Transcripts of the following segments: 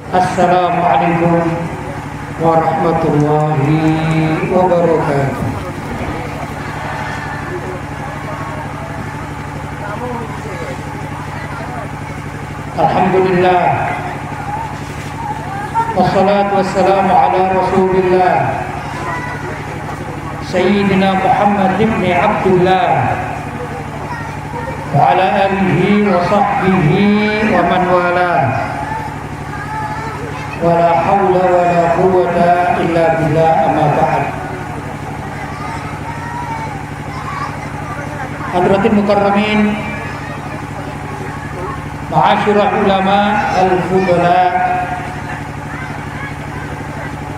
Assalamualaikum warahmatullahi wabarakatuh. Alhamdulillah, wassalatu wassalamu ala rasulillah Sayyidina Muhammad ibn Abdullah wa ala alihi wa sahbihi wa man wala. Wala hawla wala quwwata illa billah, amma ba'd. Hadratin mukarramin, ma'asyiral ulama al-fudala,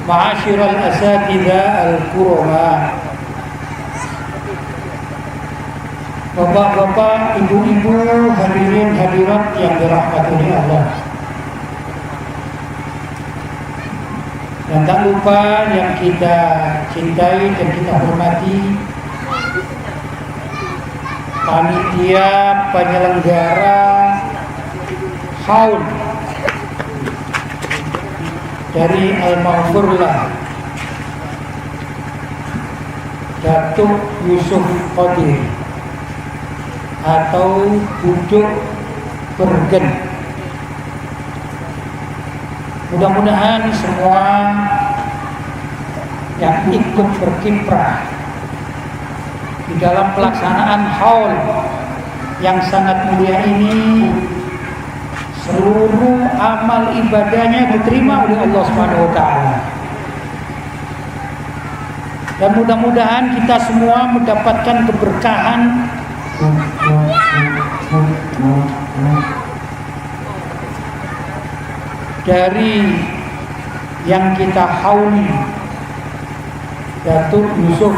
ma'asyiral asatidzah al-kurama, bapak-bapak, ibu-ibu, hadirin hadirat yang dirahmati oleh Allah. Dan tak lupa yang kita cintai dan kita hormati, panitia penyelenggara haul dari Al-Maghfurlah Datuk Yusuf Qadir atau Buduk Bergen. Mudah-mudahan semua yang ikut berkiprah di dalam pelaksanaan haul yang sangat mulia ini, seluruh amal ibadahnya diterima oleh Allah Subhanahu wa taala. Dan mudah-mudahan kita semua mendapatkan keberkahan dari yang kita hauli, Datuk Yusuf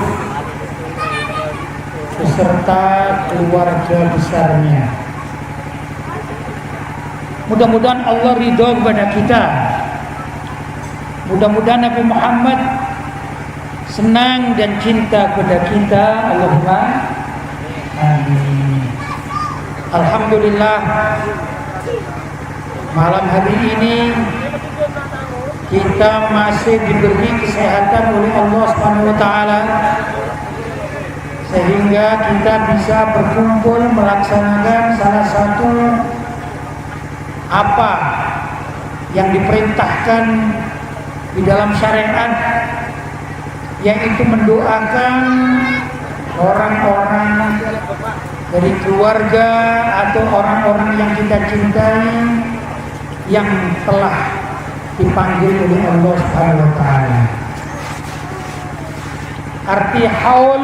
beserta keluarga besarnya. Mudah-mudahan Allah ridho kepada kita. Mudah-mudahan Nabi Muhammad senang dan cinta kepada kita. Allahumma amin. Alhamdulillah, malam hari ini kita masih diberi kesehatan oleh Allah Subhanahu wa taala sehingga kita bisa berkumpul melaksanakan salah satu apa yang diperintahkan di dalam syariat, yaitu mendoakan orang-orang dari keluarga atau orang-orang yang kita cintai yang telah dipanggil oleh Allah Subhanahu wa taala. Arti haul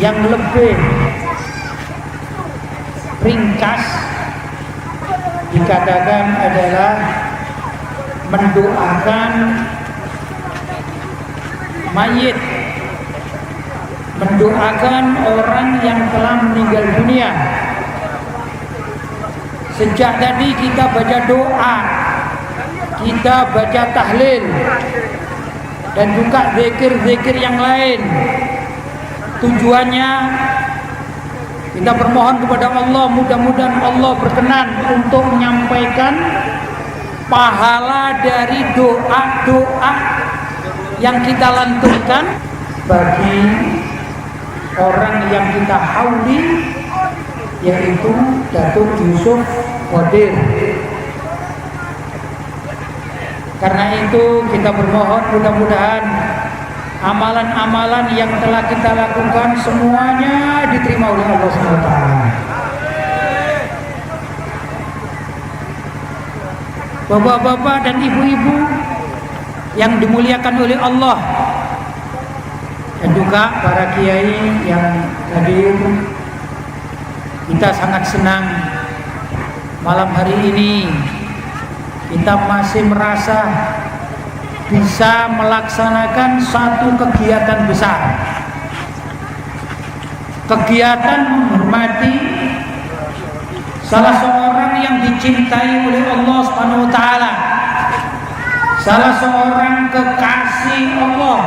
yang lebih ringkas dikatakan adalah mendoakan mayit, mendoakan orang yang telah meninggal dunia. Sejak tadi kita baca doa, kita baca tahlil, dan juga zikir-zikir yang lain. Tujuannya kita bermohon kepada Allah, mudah-mudahan Allah berkenan untuk menyampaikan pahala dari doa-doa yang kita lantunkan bagi orang yang kita hauli, yaitu Datuk Yusuf Qadir. Karena itu kita bermohon mudah-mudahan amalan-amalan yang telah kita lakukan semuanya diterima oleh Allah SWT. Bapak-bapak dan ibu-ibu yang dimuliakan oleh Allah, dan juga para kiai yang hadir, kita sangat senang malam hari ini kita masih merasa bisa melaksanakan satu kegiatan besar, kegiatan menghormati salah seorang yang dicintai oleh Allah Subhanahu wa taala, salah seorang kekasih Allah,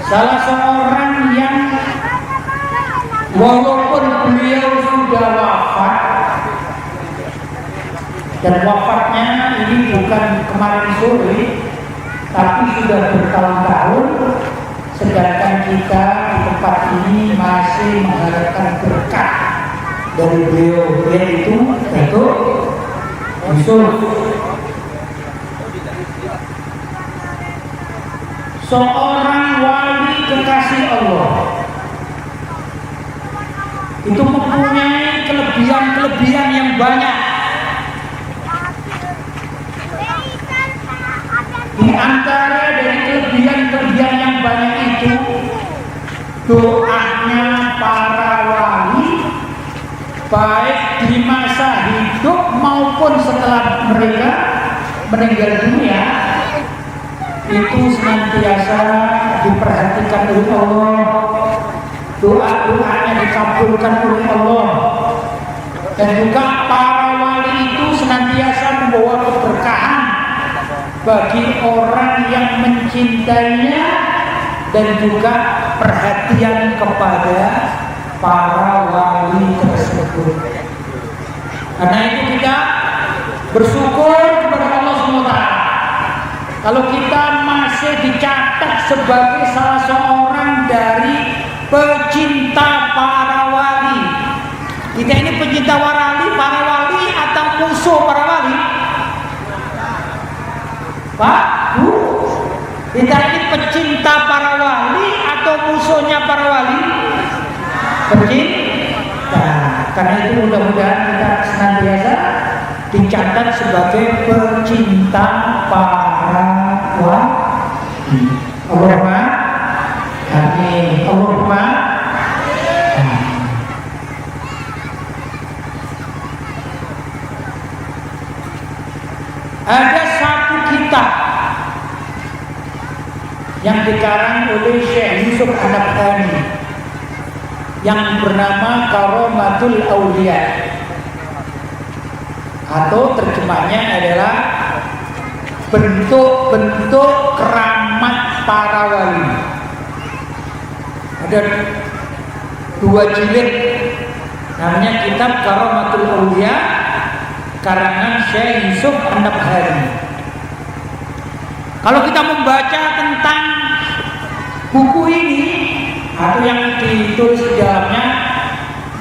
salah seorang yang walaupun beliau sudah wafat Dan wafatnya ini bukan kemarin sore, tapi sudah bertahun-tahun. Sedangkan kita di tempat ini masih mengharapkan berkah dari beliau, yaitu Datuk Yusuf, seorang wali kekasih Allah. Itu mempunyai kelebihan-kelebihan yang banyak. Di antara dari kelebihan-kelebihan yang banyak itu, doanya para wali baik di masa hidup maupun setelah mereka meninggal dunia itu senantiasa diperhatikan oleh Allah. Doa-doanya dikabulkan oleh Allah. Dan juga para wali itu senantiasa membawa keberkahan bagi orang yang mencintainya dan juga perhatian kepada para wali tersebut. Karena itu kita bersyukur kepada Allah SWT kalau kita masih dicatat sebagai salah seorang dari pecinta para wali. Kita ini pecinta para wali atau musuh para wali? Pak, Bu, kita ini pecinta para wali atau musuhnya para wali? Pecinta. Karena itu mudah-mudahan kita senantiasa dicatat sebagai pecinta para wali. Allahumma amin. Allahumma amin. Ada satu kitab yang dikarang oleh Syekh Yusuf An-Nabhani yang bernama Karamatul Auliya, atau terjemahnya adalah bentuk-bentuk keramat para wali. Ada 2 jilid, namanya kitab Karamatul Auliya karangan Syekh Yusuf An-Nabhani. Kalau kita membaca tentang buku ini atau yang ditulis di dalamnya,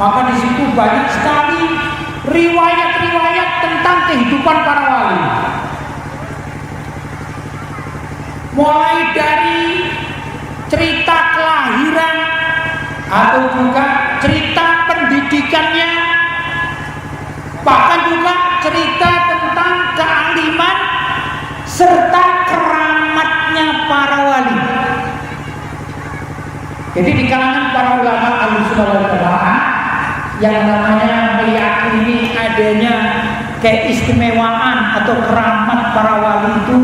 maka di situ banyak sekali riwayat-riwayat tentang kehidupan para wali. Mulai dari cerita kelahiran atau juga cerita pendidikannya, bahkan juga cerita tentang kealiman serta keramatnya para wali. Jadi di kalangan para ulama Ahlussunnah wal Jamaah yang namanya meyakini adanya keistimewaan atau keramat para wali itu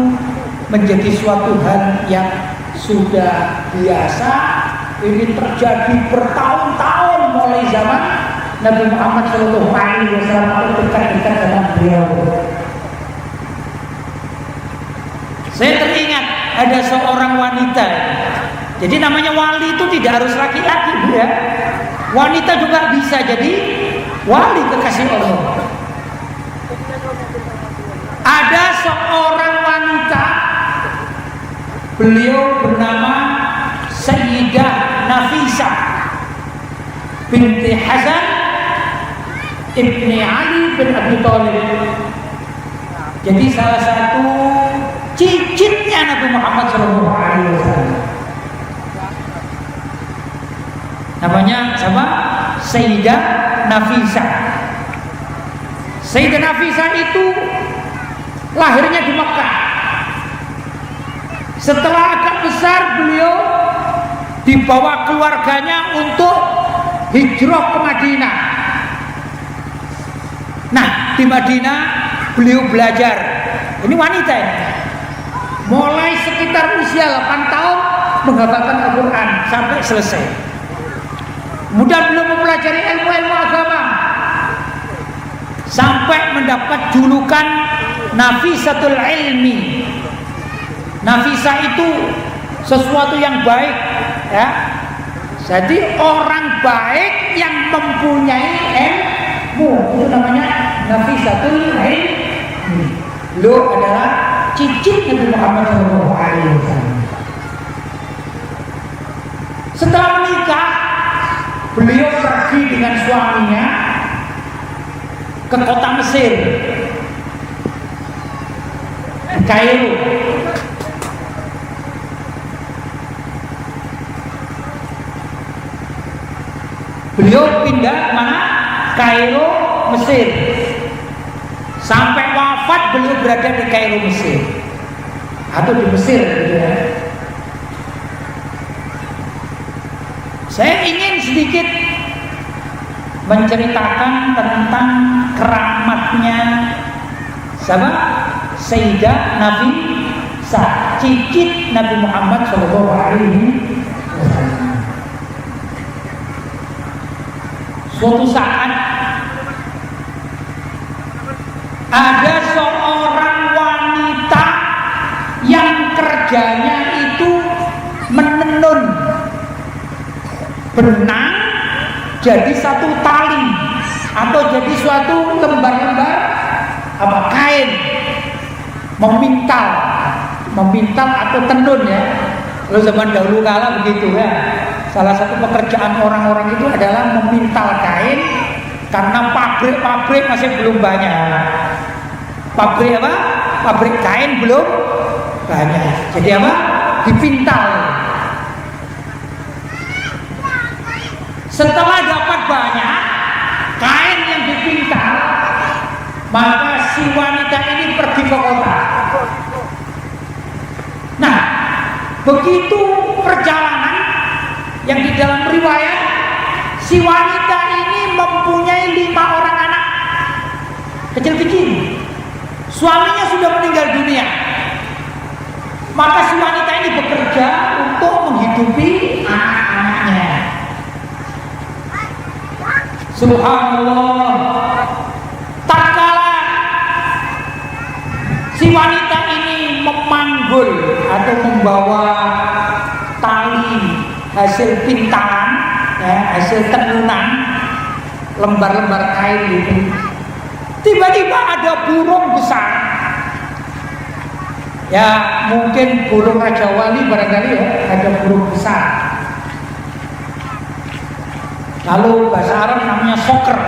menjadi suatu hal yang sudah biasa. Ini terjadi bertahun-tahun mulai zaman Nabi Muhammad SAW atau dekat-dekat dengan beliau. Saya teringat ada seorang wanita. Jadi namanya wali itu tidak harus laki-laki, ya. Wanita juga bisa jadi wali kekasih Allah. Ada seorang wanita, beliau bernama Sayyidah Nafisah binti Hasan ibni Ali bin Abi Thalib. Jadi salah satu cicitnya Nabi Muhammad SAW. Namanya siapa? Sayyidah Nafisah. Sayyidah Nafisah itu lahirnya di Mekah. Setelah agak besar beliau dibawa keluarganya untuk hijrah ke Madinah. Nah, di Madinah beliau belajar. Ini wanita ya. Mulai sekitar usia 8 tahun menghafalkan Al-Quran sampai selesai. Kemudian beliau mempelajari ilmu-ilmu agama sampai mendapat julukan Nafisatul Ilmi. Nafisah itu sesuatu yang baik, ya. Jadi orang baik yang mempunyai ilmu, itu namanya Nafisatul Beliau adalah cicit Nabi Muhammad SAW. Setelah menikah, beliau pergi dengan suaminya ke kota Mesir, Kairo. Beliau pindah mana? Kairo, Mesir. Sampai wafat beliau berada di Kairo, Mesir, atau di Mesir gitu ya. Saya ingin sedikit menceritakan tentang keramatnya sahabat Sayyidah Nafisah, cicit Nabi Muhammad SAW. Suatu saat ada seorang wanita yang kerjanya itu menenun benang jadi satu tali atau jadi suatu lembar-lembar kain, memintal atau tenun ya. Kalau zaman dahulu kala begitu ya. Salah satu pekerjaan orang-orang itu adalah memintal kain, karena pabrik-pabrik masih belum banyak. Pabrik apa? Pabrik kain belum banyak. Jadi apa? Dipintal. Setelah dapat banyak kain yang dipintal, maka si wanita ini pergi ke kota. Nah, begitu perjalanan yang di dalam riwayat, si wanita ini mempunyai 5 orang anak kecil-kecil. Suaminya sudah meninggal dunia. Maka si wanita ini bekerja untuk menghidupi anak-anaknya. Subhanallah. Tatkala si wanita ini memanggul atau membawa tali hasil pintalan, ya, hasil tenunan, lembar-lembar kain itu, tiba-tiba ada burung besar. Ya mungkin burung Raja Wali barangkali ya, ada burung besar. Lalu bahasa Arab namanya soker.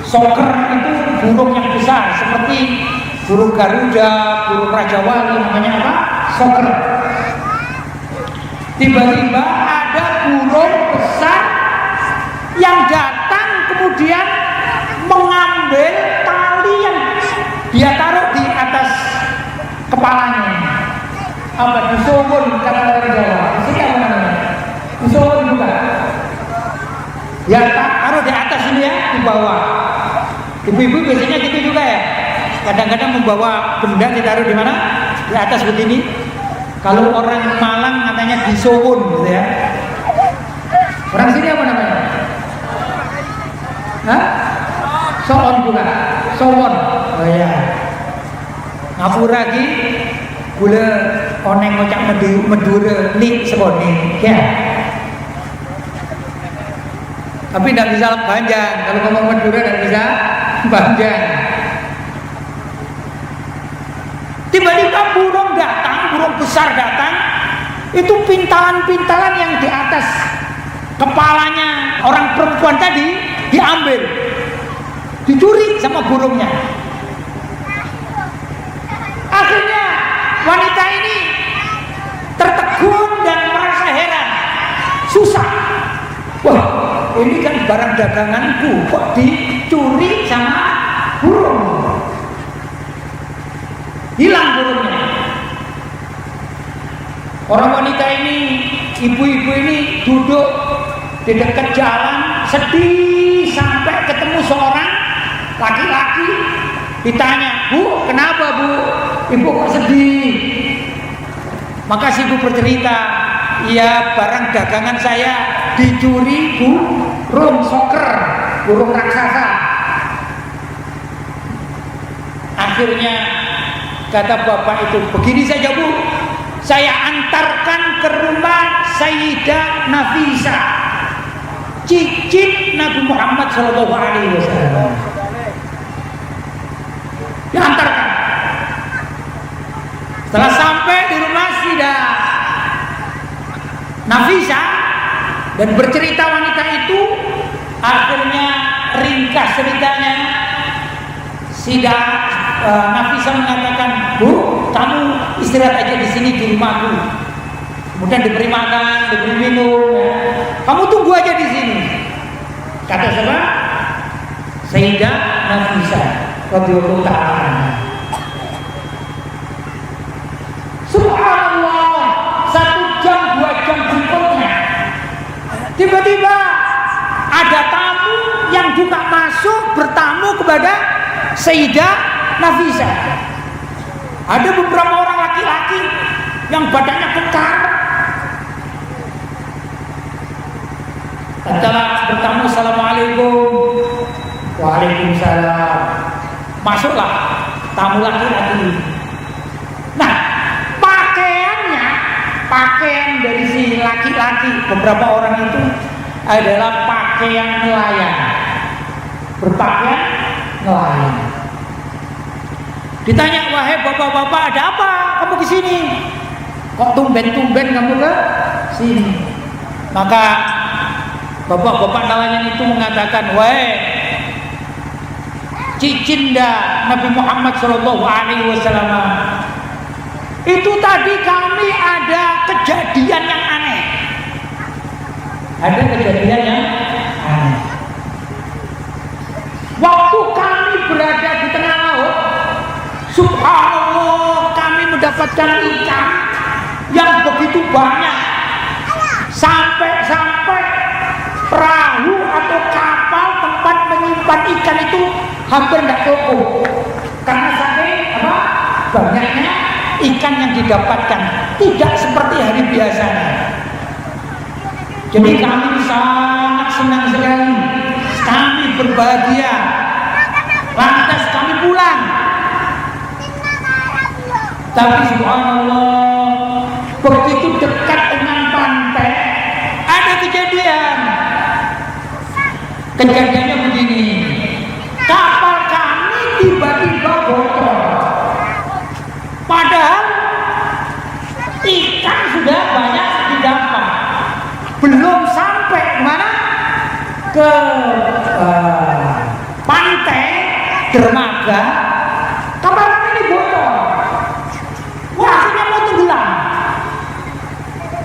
Soker itu burung yang besar, seperti burung Garuda, burung Raja Wali, namanya apa? Soker. Tiba-tiba ada burung besar yang datang kemudian mengambil tali yang dia taruh di atas kepalanya. Apa? Disowon kata orang Jawa. Ini apa namanya? Disowon juga. Ya taruh di atas ini ya, di bawah. Ibu-ibu biasanya gitu juga ya. Kadang-kadang membawa benda ditaruh di mana? Di atas begini. Kalau orang Malang katanya disowon gitu ya. Orang sini apa namanya? Hah? Soon juga. Sowon. Oh ya. Ngapura lagi gula oneng ngocak medure nik seboni. Ya. Tapi tidak bisa panjang. Kalau ngomong Madura tidak bisa panjang. Tiba-tiba burung datang, burung besar datang. Itu pintalan-pintalan yang di atas kepalanya orang perempuan tadi diambil, dicuri sama burungnya. Akhirnya wanita ini tertegun dan merasa heran, susah. Wah, ini kan barang daganganku kok dicuri sama burung. Hilang burungnya. Orang wanita ini, ibu-ibu ini duduk di dekat jalan sedih sampai ketemu seorang laki-laki. Ditanya, "Bu, kenapa Bu? Ibu kok sedih?" Maka si ibu bercerita, "Ya, barang dagangan saya dicuri burung soker, burung raksasa." Akhirnya kata bapak itu, "Begini saja Bu, saya antarkan ke rumah Sayyidah Nafisah, cicit Nabi Muhammad SAW. diantarkan. Setelah sampai di rumah Sayyidah Nafisah dan bercerita wanita itu, akhirnya ringkas ceritanya, Sayyidah Nafisah mengatakan, "Bu, kamu istirahat aja di sini di rumahku." Kemudian diberi makan, diberi minum, ya. "Kamu tunggu aja di sini." Kata siapa? Sayyidah Nafisah radhiyallahu ta'ala. Subhanallah, 1 jam 2 jam berikutnya, tiba-tiba ada tamu yang juga masuk bertamu kepada Sayyidah Nafisah. Ada beberapa orang laki-laki yang badannya kekar. Setelah bertamu, "Assalamualaikum." "Waalaikumsalam." Masuklah tamu laki-laki. Nah, pakaian dari si laki-laki, beberapa orang itu adalah pakaian nelayan, berpakaian nelayan. Ditanya, "Wahai bapak-bapak, ada apa kamu ke sini? Kok tumben-tumben kamu ke sini?" Maka bapak-bapak nelayan itu mengatakan, "Wahai cicinda Nabi Muhammad SAW, itu tadi kami ada kejadian yang aneh." Ada kejadian yang aneh. Waktu kami berada di tengah laut, subhanallah, kami mendapatkan ikan yang begitu banyak, sampai perahu atau kapal tempat menyimpan ikan itu hampir tidak cukup, karena saking banyaknya ikan yang didapatkan, tidak seperti hari biasanya. Jadi kami sangat senang sekali, kami berbahagia. Lantas kami pulang. Tapi subhanallah, begitu dekat dengan pantai, ada kejadian. Kejadiannya begini, kapal kami tiba-tiba bocor. Padahal ikan sudah banyak didapat, belum sampai mana ke pantai dermaga, kapal kami ini bocor. Wah, akhirnya mau tenggelam.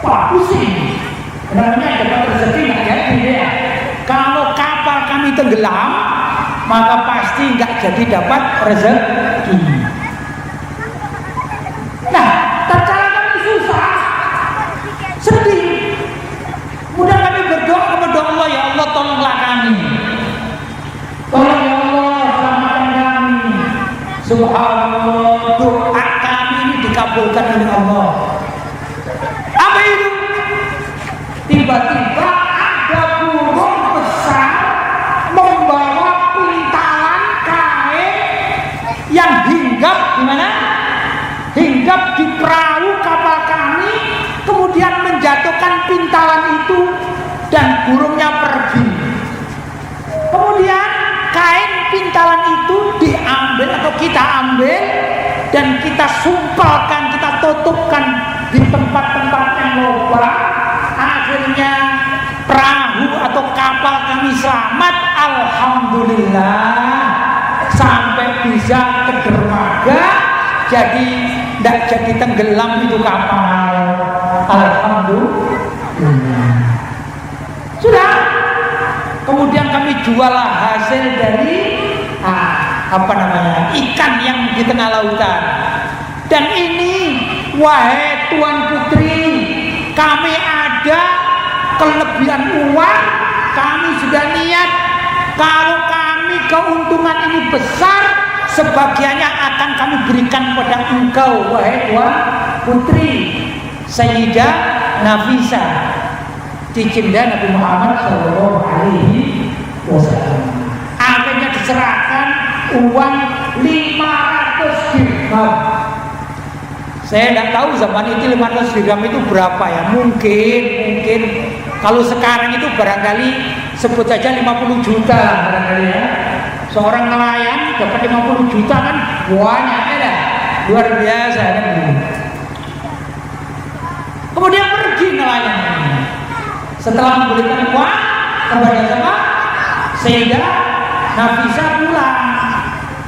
Wah, pusing. Namanya dapat rezeki nggak jadi ya. Kalau kapal kami tenggelam, maka pasti nggak jadi dapat rezeki. Nah, tatkala kami susah, sedih, kemudian kami berdoa kepada Allah, "Ya Allah, tolonglah kami. Tolong ya Allah, selamatkan kami." Subhanallah, doa kami ini dikabulkan oleh Allah. Apa itu? Tiba-tiba ada burung besar membawa pintalan kain yang hinggap di mana? Hinggap di perahu kapal kami, kemudian menjatuhkan pintalan itu dan burungnya pergi. Kemudian kain pintalan itu diambil atau kita ambil dan kita sumpalkan, kita tutupkan di tempat-tempat yang lubang. Akhirnya perahu atau kapal kami selamat, alhamdulillah, sampai bisa ke dermaga, jadi tidak jadi tenggelam itu kapal, alhamdulillah. Sudah, kemudian kami jual hasil dari ikan yang di tengah lautan. Dan ini, wahai Tuan Putri, kami ada kelebihan uang. Kami sudah niat, kalau kami keuntungan ini besar, sebagiannya akan kami berikan kepada engkau, wahai Tuan Putri Sayyidah Nafisah, cicinda Nabi Muhammad SAW. Akhirnya diserahkan uang 500 dirham. Saya tidak tahu zaman itu 500 dirham itu berapa ya. Mungkin kalau sekarang itu barangkali sebut saja 50 juta barangkali ya. seorang nelayan dapat 50 juta kan banyak ya, luar biasa kan. Kemudian pergi nelayan setelah memberikan uang kepada siapa? Sayyidah Nafisah pulang.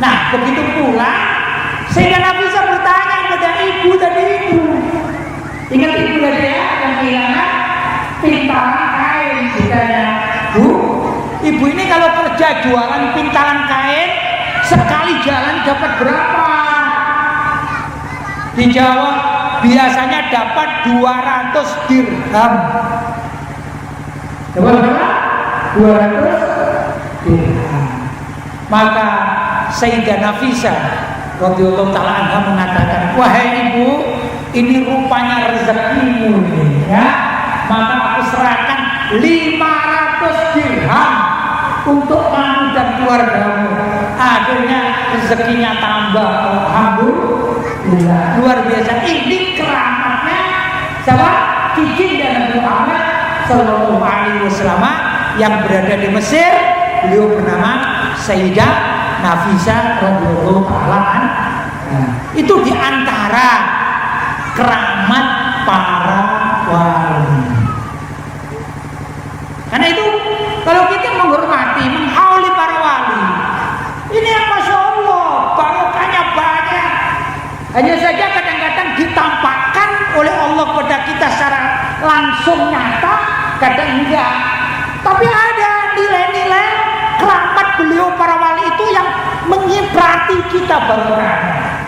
Nah begitu pulang, Sayyidah Nafisah bertanya kepada ibu tadi itu, ingat ibu tadi ya yang kehilangan pintalan kain. Ditanya, Bu, ibu ini kalau kerja jualan pintalan kain sekali jalan dapat berapa? Dijawab, biasanya dapat 200 dirham. Dapat berapa? 200 dirham. Maka Sayyidah Nafisah radhiyallahu taala anha mengatakan, wahai ibu, ini rupanya rezekimu ini ya. Maka aku serahkan 500 dirham untuk kamu dan keluargamu. Akhirnya rezekinya tambah, alhamdulillah. Luar biasa. Ini keramatnya siapa? Cici dan Nabi Muhammad Sallallahu Alaihi Wasallam yang berada di Mesir. Beliau bernama Sayyidah Nafisah radhiyallahu taala anha. Itu diantara keramat para wali. Karena itu kalau kita menghormati, menghauli para wali, ini yang Masya Allah barokahnya banyak. Hanya saja kadang-kadang ditampakkan oleh Allah kepada kita secara langsung nyata, kadang enggak. Tapi ada nilai-nilai keramat beliau para wali itu yang mengibrati kita barokahnya.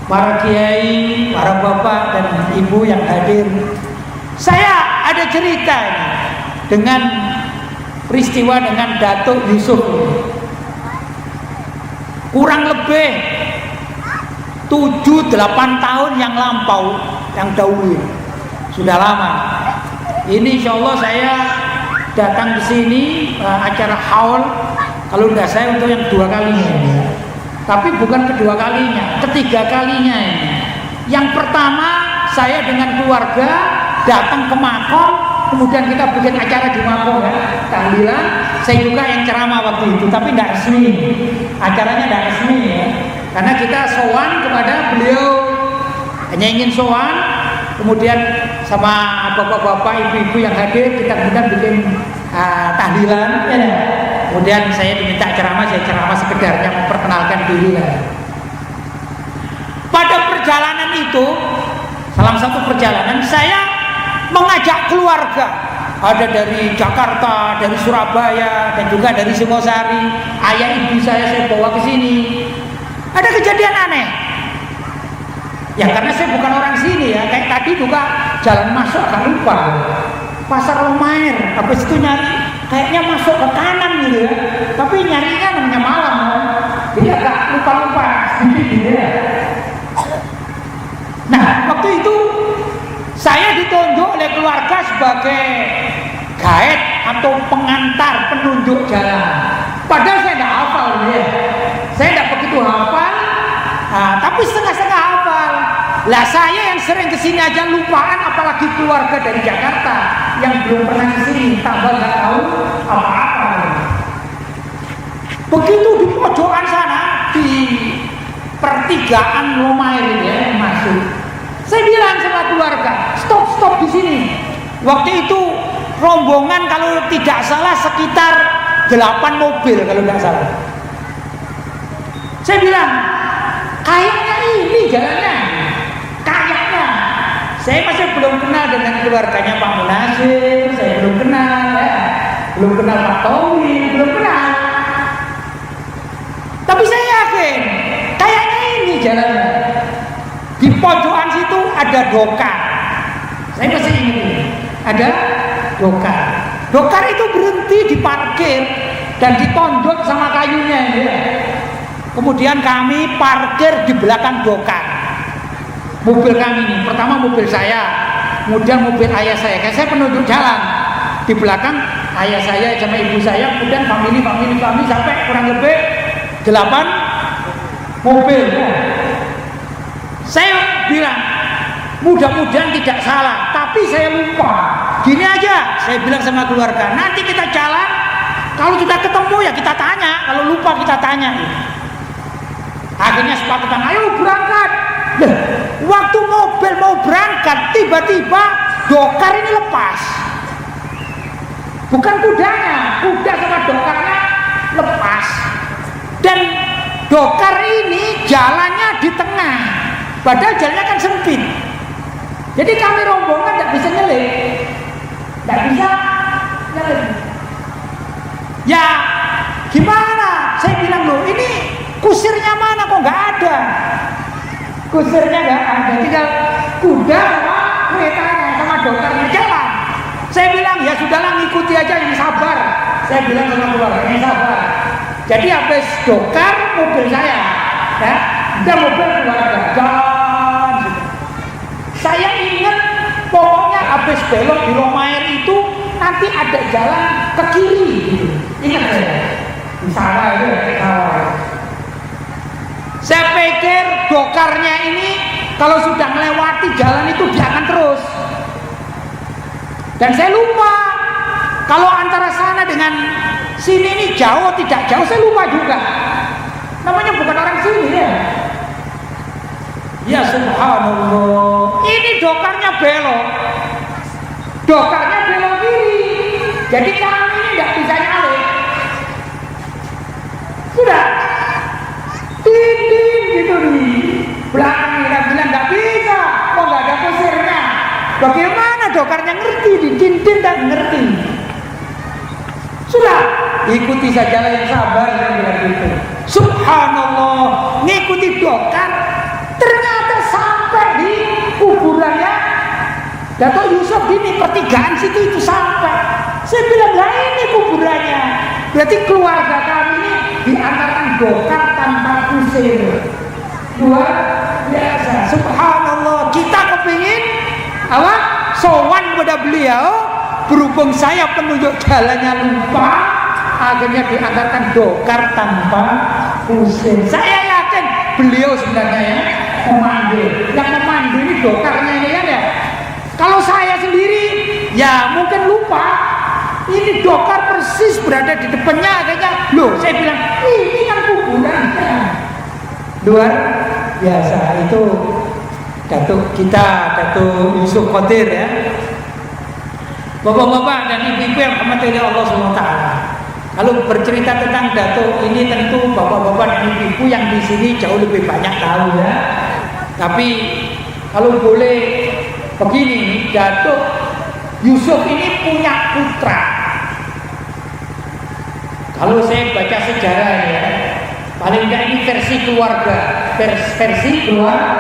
Para kiai, para bapak dan ibu yang hadir, saya ada cerita ini dengan peristiwa dengan Datuk Yusuf. Kurang lebih 7-8 tahun yang lampau, yang dahulu, sudah lama. Ini insya Allah saya datang ke sini acara haul, kalau tidak saya untuk yang 2 kalinya. Tapi bukan kedua kalinya, ketiga kalinya ini. Yang pertama saya dengan keluarga datang ke makom, kemudian kita bikin acara di makom ya, tahlilan. Saya juga yang ceramah waktu itu, tapi tidak resmi. Acaranya tidak resmi ya, karena kita sowan kepada beliau, hanya ingin sowan. Kemudian sama bapak-bapak, ibu-ibu yang hadir, kita kemudian bikin tahlilan ya. Kemudian saya diminta ceramah, saya ceramah sekedarnya memperkenalkan diri lah. Pada perjalanan itu, salah satu perjalanan saya mengajak keluarga, ada dari Jakarta, dari Surabaya, dan juga dari Singosari. Ayah ibu saya bawa ke sini. Ada kejadian aneh. Ya karena saya bukan orang sini ya, kayak tadi juga jalan masuk agak lupa. Pasar Lemair, habis itu nyari kayaknya masuk ke kanan gitu ya, tapi nyarinya namanya malam ya. Jadi agak lupa-lupa sedikit gitu ya. Nah waktu itu saya ditunjuk oleh keluarga sebagai guide atau pengantar, penunjuk jalan. Padahal saya tidak hafal ya, saya tidak begitu hafal, tapi setengah-setengah hafal. Lah saya yang sering kesini aja lupaan, apalagi keluarga dari Jakarta yang belum pernah kesini, tambah nggak tahu apa-apa. Begitu di pojokan sana, di pertigaan Lemair ya masuk. Saya bilang sama keluarga, stop di sini. Waktu itu rombongan kalau tidak salah sekitar 8 mobil kalau tidak salah. Saya bilang, kayaknya ini jalannya. Kayaknya saya masih belum kenal dengan keluarganya Pak Munasir, saya belum kenal ya. Belum kenal Pak Tommy, belum kenal. Tapi saya yakin kayaknya ini jalannya. Di pojokan situ ada dokar. Saya masih ingat ada dokar. Dokar itu berhenti di parkir dan ditonjok sama kayunya ya. Kemudian kami parkir di belakang dokar. Mobil kami ini, pertama mobil saya, kemudian mobil ayah saya. Kayak saya penunjuk jalan. Di belakang ayah saya sama ibu saya, kemudian famili kami sampai kurang lebih 8 mobil. Saya bilang, mudah-mudahan tidak salah, tapi saya lupa. Gini aja, saya bilang sama keluarga, nanti kita jalan, kalau sudah ketemu ya kita tanya, kalau lupa kita tanya. Akhirnya sepakatan, ayo berangkat. Waktu mobil mau berangkat, tiba-tiba dokar ini lepas. Bukan kudanya, kuda sama dokarnya lepas. Dan dokar ini jalannya di tengah, padahal jalannya kan sempit. Jadi kami rombongan tidak bisa nyelip, tidak bisa nyelip. Ya gimana? Saya bilang loh, ini kusirnya mana kok nggak ada? Kusirnya nggak ada, tinggal kuda sama keretanya sama dokarnya jalan. Saya bilang ya sudahlah, ngikuti aja, yang sabar. Saya bilang sama keluarga, yang sabar. Jadi habis dokar mobil saya, ya, udah mobil keluarga jalan. Saya ingat pokoknya habis belok di Romair itu nanti ada jalan ke kiri. Gitu. Ingat saya di sawah itu, sawah. Saya pikir dokarnya ini kalau sudah melewati jalan itu dia akan terus. Dan saya lupa kalau antara sana dengan sini ini jauh tidak jauh, saya lupa juga. Namanya bukan orang sini ya. Ya subhanallah, ini dokarnya belok. Dokarnya belok kiri. Jadi kami ini tidak bisa nyalip. Sudah tin gitu nih. Belakang kita bilang nggak bisa, kok nggak ada kusirnya. Bagaimana dokarnya ngerti, di tin tak ngerti. Sudah, ikuti sajalah yang sabar, yang bilang gitu. Subhanallah, ngikuti dokar, ternyata sampai di kuburannya Dato' Yusuf ini, pertigaan situ itu sampai. Saya bilang, lah ini kuburannya. Berarti keluarga kami ini diantarkan dokar tanpa kusir. Luar biasa. Subhanallah, kita kepingin apa? Sowan kepada beliau, berhubung saya penunjuk jalannya lupa, akhirnya diantarkan dokar tanpa kusir. Saya yakin beliau sebenarnya ya memandu. Yang memandu ini dokarnya ini kan ya. Kalau saya sendiri ya mungkin lupa. Ini dokar persis berada di depannya, akhirnya loh, saya bilang ini kan kuburan. Luar biasa. Itu Datuk kita, Datuk Yusuf Qadir ya. Bapak-bapak dan ibu-ibu yang dirahmati oleh Allah SWT. Kalau bercerita tentang Datuk ini tentu bapak-bapak dan ibu-ibu yang di sini jauh lebih banyak tahu ya. Tapi kalau boleh begini, Datuk Yusuf ini punya putra. Kalau saya baca sejarah ya, paling tidak ini versi keluarga, versi keluarga.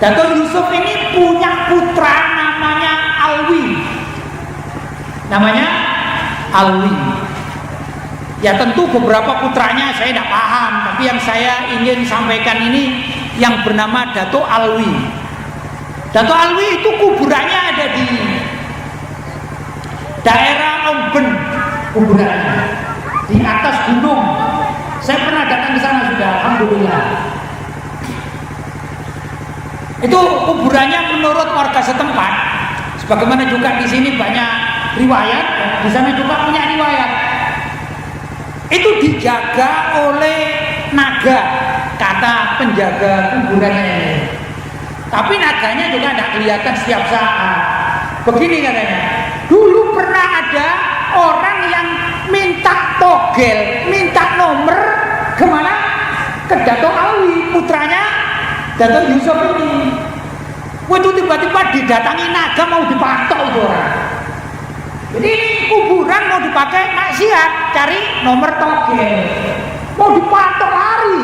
Datuk Yusuf ini punya putra namanya Alwi. Namanya Alwi. Ya tentu beberapa putranya saya tidak paham, tapi yang saya ingin sampaikan ini yang bernama Datuk Alwi. Datuk Alwi itu kuburannya ada di daerah Omben, kuburannya di atas gunung. Saya pernah datang ke sana sudah, alhamdulillah. Itu kuburannya menurut warga setempat. Sebagaimana juga di sini banyak riwayat, di sana juga punya riwayat. Itu dijaga oleh naga, kata penjaga kuburannya ini. Tapi naganya juga tidak kelihatan setiap saat. Begini katanya, dulu pernah ada orang yang minta togel, minta nomor kemana? Ke Datuk Alwi, putranya Datuk Yusuf ini. Waktu tiba-tiba didatangi naga mau dipatok itu orang. Jadi ini kuburan mau dipakai maksiat, cari nomor togel, mau dipatok lari.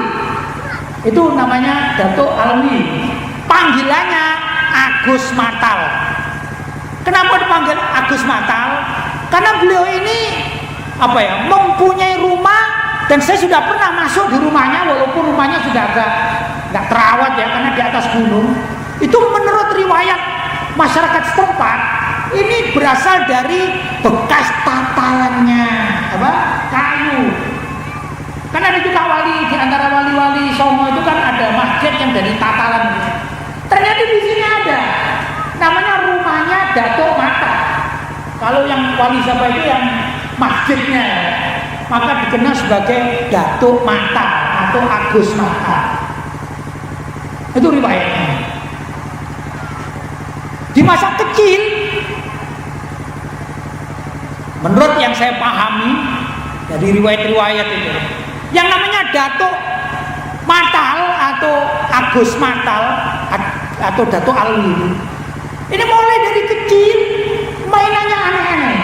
Itu namanya Datuk Alwi. Panggilannya Agus Matal. Kenapa dipanggil Agus Matal? Karena beliau ini apa ya, mempunyai rumah, dan saya sudah pernah masuk di rumahnya, walaupun rumahnya sudah agak nggak terawat ya karena di atas gunung. Itu menurut riwayat masyarakat setempat, ini berasal dari bekas tatalannya apa? Kayu. Karena ada juga wali, di antara wali-wali Songo itu kan ada masjid yang dari tatalan. Ternyata di sini ada, namanya rumahnya Datuk Mata. Kalau yang Wali Sabah itu yang masjidnya, maka dikenal sebagai Datuk Mata atau Agus Mata. Itu riwayatnya. Di masa kecil, menurut yang saya pahami dari riwayat-riwayat itu, yang namanya Datuk Matal atau Agus Matal atau Datuk Alwi, ini mulai dari kecil mainannya aneh-aneh.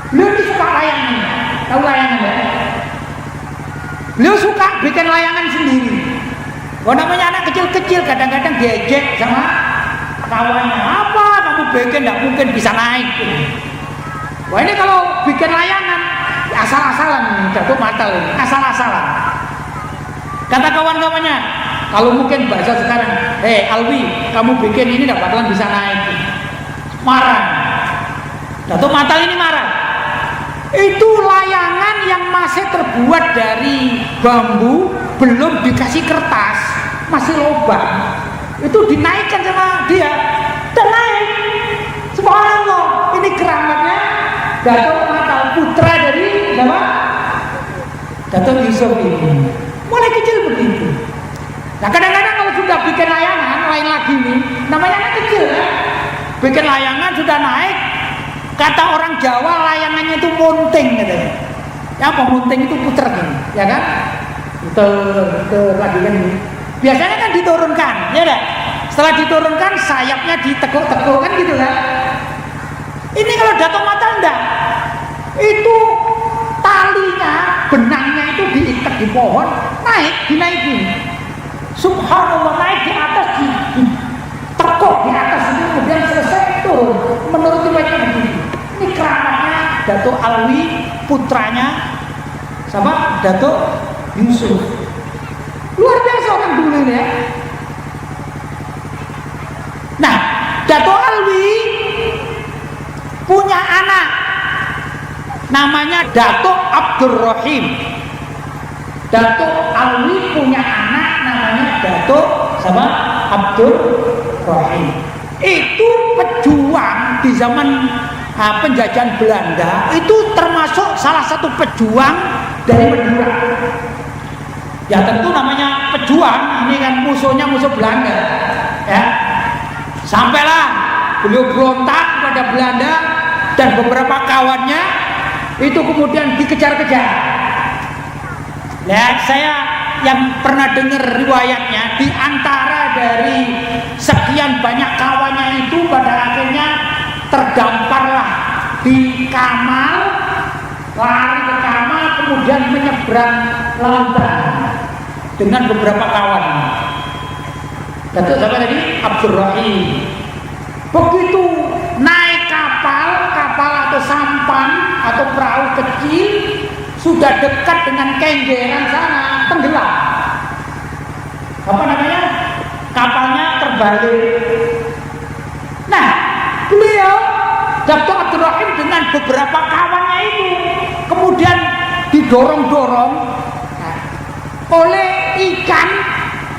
Beliau ini suka layangan, tahu layangan ya? Beliau suka bikin layangan sendiri. Oh, namanya anak kecil-kecil kadang-kadang diejek sama kawannya, apa kamu bikin, tidak mungkin bisa naik. Wah, ini kalau bikin layangan asal-asalan, Datuk Matal ini asal-asalan. Kata kawan-kawannya, kalau mungkin bahasa sekarang, Alwi, kamu bikin ini tidak bakalan bisa naik. Marah. Datuk Matal ini marah. Itu layangan yang masih terbuat dari bambu, belum dikasih kertas, masih lubang. Itu dinaikkan sama dia, dan naik. Subhanallah, ini keramatnya Datuk Matal, putra dari siapa? Datuk Yusuf ini. Mulai kecil begitu. Nah, kadang-kadang kalau sudah bikin layangan, lain lagi nih, namanya anak kecil ya, bikin layangan sudah naik. Kata orang Jawa, layangannya itu munting katanya. Ya, apa munting itu puter gini, ya kan? Puter lagi kan ini. Biasanya kan diturunkan, ya dah. Setelah diturunkan, sayapnya ditekuk-tekuk kan gitu kan. Ini kalau Datuk Mata enggak. Itu talinya, benangnya itu diikat di pohon, naik, dinaikin. Subhanallah, naik di atas, ditekuk di atas itu, kemudian selesai turun. Menurut riwayatnya begini. Ini keramatnya Datuk Alwi, putranya sama Datuk Yusuf. Luar biasa orang dulu ini ya. Nah, Datuk Alwi punya anak namanya Datuk Abdurrahim. Datuk Alwi punya anak namanya Datuk sama Abdurrahim. Itu pejuang di zaman penjajahan Belanda, itu termasuk salah satu pejuang dari Madura. Ya tentu namanya pejuang, ini kan musuhnya musuh Belanda. Ya. Sampailah beliau berontak kepada Belanda dan beberapa kawannya itu kemudian dikejar-kejar. Nah, saya yang pernah dengar riwayatnya, di antara dari sekian banyak kawannya itu pada akhirnya terdamparlah di Kamal, lari ke Kamal, kemudian menyeberang lautan dengan beberapa kawan. Datuk siapa tadi? Abdurrahim. Begitu naik kapal atau sampan atau perahu kecil, sudah dekat dengan Kenjeran sana, tenggelam. Apa namanya? Kapalnya terbalik. Nah, beliau Datuk Abdurrahim dengan beberapa kawannya itu kemudian didorong-dorong oleh ikan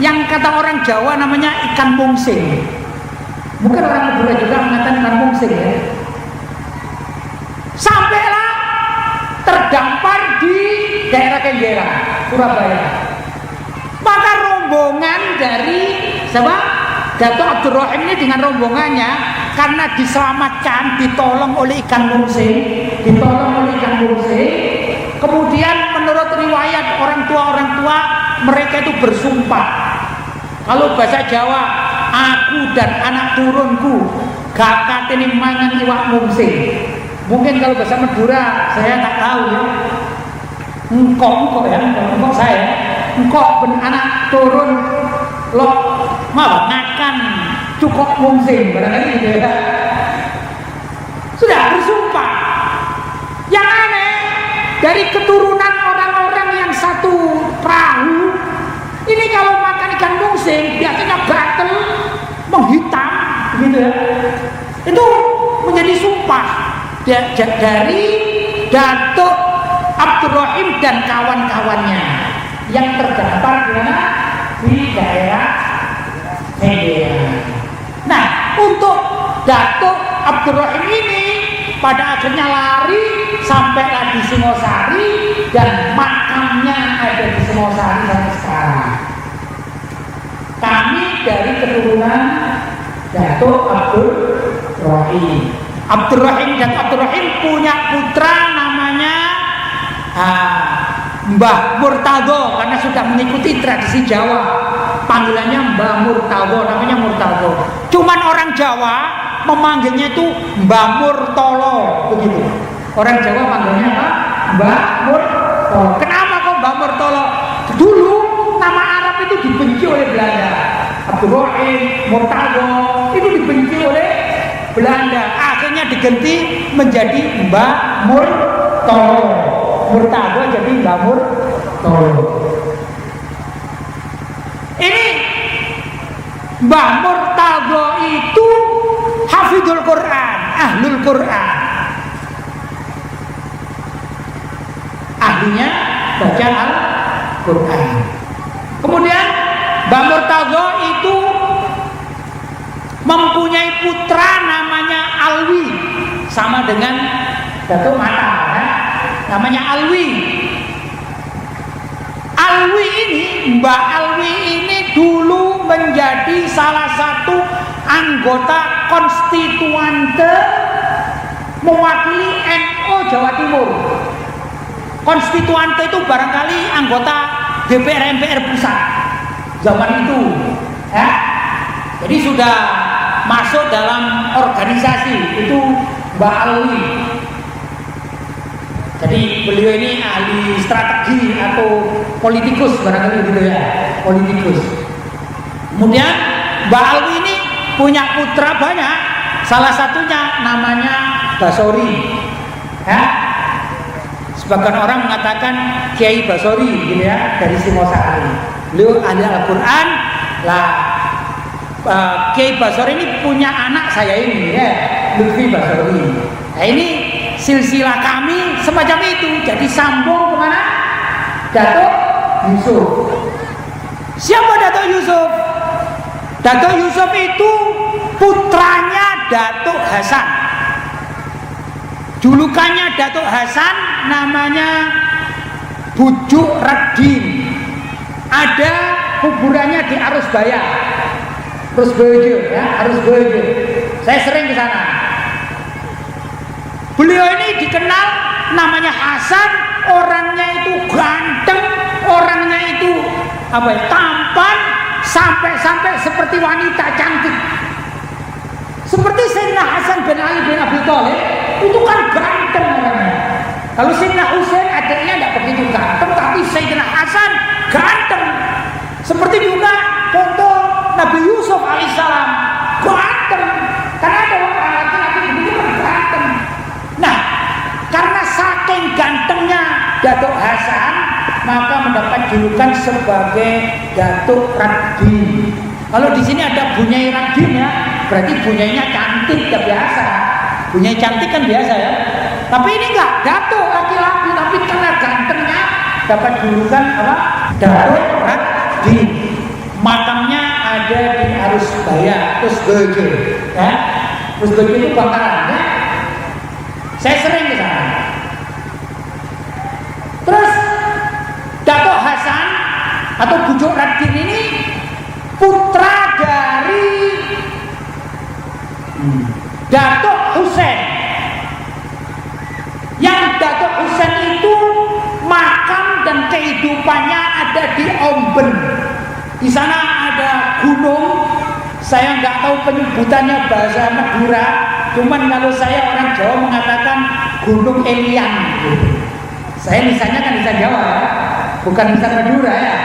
yang kata orang Jawa namanya ikan mungsing. Mungkin orang Madura juga mengatakan ikan mungsing ya. Sampailah terdampar di daerah Kenjeran, Surabaya. Maka rombongan dari siapa? Datuk Abdurrahim ini dengan rombongannya, karena diselamatkan, ditolong oleh ikan mungsing, kemudian menurut riwayat orang tua mereka itu bersumpah, kalau bahasa Jawa, aku dan anak turunku gak katene mangan iwak mungsing. Mungkin kalau bahasa Madura saya tak tahu ya, engkok ya, engkok saya, engkok ben anak turun lo mau makan cukup mungsing, barangkali gitu ya. Sudah bersumpah. Yang aneh, dari keturunan orang-orang yang satu perahu ini kalau makan ikan mungsing biasanya gatel, menghitam gitu ya. Itu menjadi sumpah dari Datuk Abdurrahim dan kawan-kawannya yang terdampar di mana? Di daerah Kenjeran. Datuk Abdurrahim ini pada akhirnya lari sampai di Singosari dan makamnya ada di Singosari sampai sekarang. Kami dari keturunan Datuk Abdurrahim. Abdurrahim dan Abdurrahim punya putra namanya Mbah Murtado, karena sudah mengikuti tradisi Jawa. Panggilannya Mbah Murtado, namanya Murtado. Cuman orang Jawa memanggilnya itu Mbah Murtolo, begitu. Orang Jawa panggilnya apa? Mbah Murtolo. Kenapa kok Mbah Murtolo? Dulu nama Arab itu dibenci oleh Belanda. Abdurrahim, Murtado itu dibenci oleh Belanda. Akhirnya diganti menjadi Mbah Murtolo. Murtado jadi Mbah Murtolo. Ini Mbah Murtado itu hafidhul Quran, ahlul Quran. Ahlinya baca Al-Quran. Kemudian Mbah Murtado itu mempunyai putra namanya Alwi, sama dengan Datuk Mata, ya? Namanya Alwi. Alwi ini, Mbak Alwi ini dulu menjadi salah satu anggota konstituante mewakili NU Jawa Timur. Konstituante itu barangkali anggota DPR MPR pusat zaman itu, ya. Jadi sudah masuk dalam organisasi itu Mbak Alwi. Jadi beliau ini ahli strategi atau politikus barangkali gitu ya, politikus. Kemudian Mbak Alwi ini punya putra banyak, salah satunya namanya Basori, ya. Sebagian orang mengatakan Kiai Basori gitu ya, dari Singosari. Beliau ahli Al-Quran lah. Kiai Basori ini punya anak saya ini ya, Lutfi Basori. Nah ini silsilah kami semacam itu, jadi sambung kemana? Datuk Yusuf. Siapa Datuk Yusuf? Datuk Yusuf itu putranya Datuk Hasan. Julukannya Datuk Hasan namanya Bujuk Radin. Ada kuburannya di Arusbaya. Arusbaya ya, Arusbaya. Saya sering ke sana. Beliau ini dikenal namanya Hasan, orangnya itu ganteng, orangnya itu apa ya, tampan, sampai seperti wanita cantik. Seperti Sayyidina Hasan bin Ali bin Abi Thalib itu kan ganteng orangnya. Kalau Sayyidina Husain adiknya tidak begitu ganteng, tapi Sayyidina Hasan ganteng. Seperti juga contoh Nabi Yusuf alaihissalam ganteng. Karena ada orang laki-laki begitu kan ganteng. Nah, karena saking gantengnya Datuk Hasan, maka mendapat julukan sebagai Datuk Radin. Kalau di sini ada Bunyai Radin ya, berarti bunyainya cantik, tidak biasa. Bunyai cantik kan biasa ya. Tapi ini enggak, Datuk laki-laki, tapi karena gantengnya dapat julukan apa? Datuk Radin. Makamnya ada di Arusbaya, Arusbaya, ya. Arusbaya itu bakaran ya. Saya sering ke sana. Terus Datuk Hasan atau Bujuk Radin ini putra dari Datuk Husain. Yang Datuk Husain itu makam dan kehidupannya ada di Omben. Di sana ada gunung. Saya nggak tahu penyebutannya bahasa Madura. Cuman kalau saya orang Jawa mengatakan Gunung Elian. Saya lisannya kan lisan Jawa ya, bukan lisan Madura ya.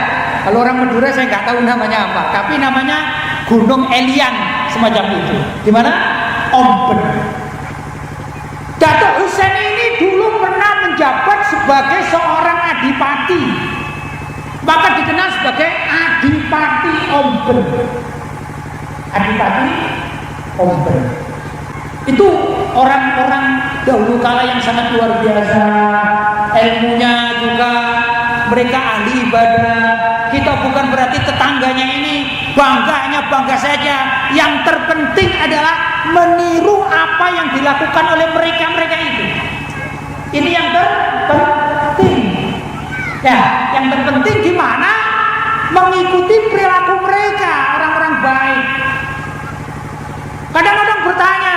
Kalau orang Madura saya nggak tahu namanya apa, tapi namanya Gunung Elian semacam itu. Di mana? Omben. Datuk Husain ini dulu pernah menjabat sebagai seorang adipati, maka dikenal sebagai Adipati Omben. Adipati Omben. Itu orang-orang dahulu kala yang sangat luar biasa, ilmunya juga, mereka ahli ibadah. Kita bukan berarti tetangganya ini bangga, hanya bangga saja. Yang terpenting adalah adalah meniru apa yang dilakukan oleh mereka itu. Ini yang terpenting. Ya, yang terpenting gimana mengikuti perilaku mereka, orang-orang baik. Kadang-kadang bertanya,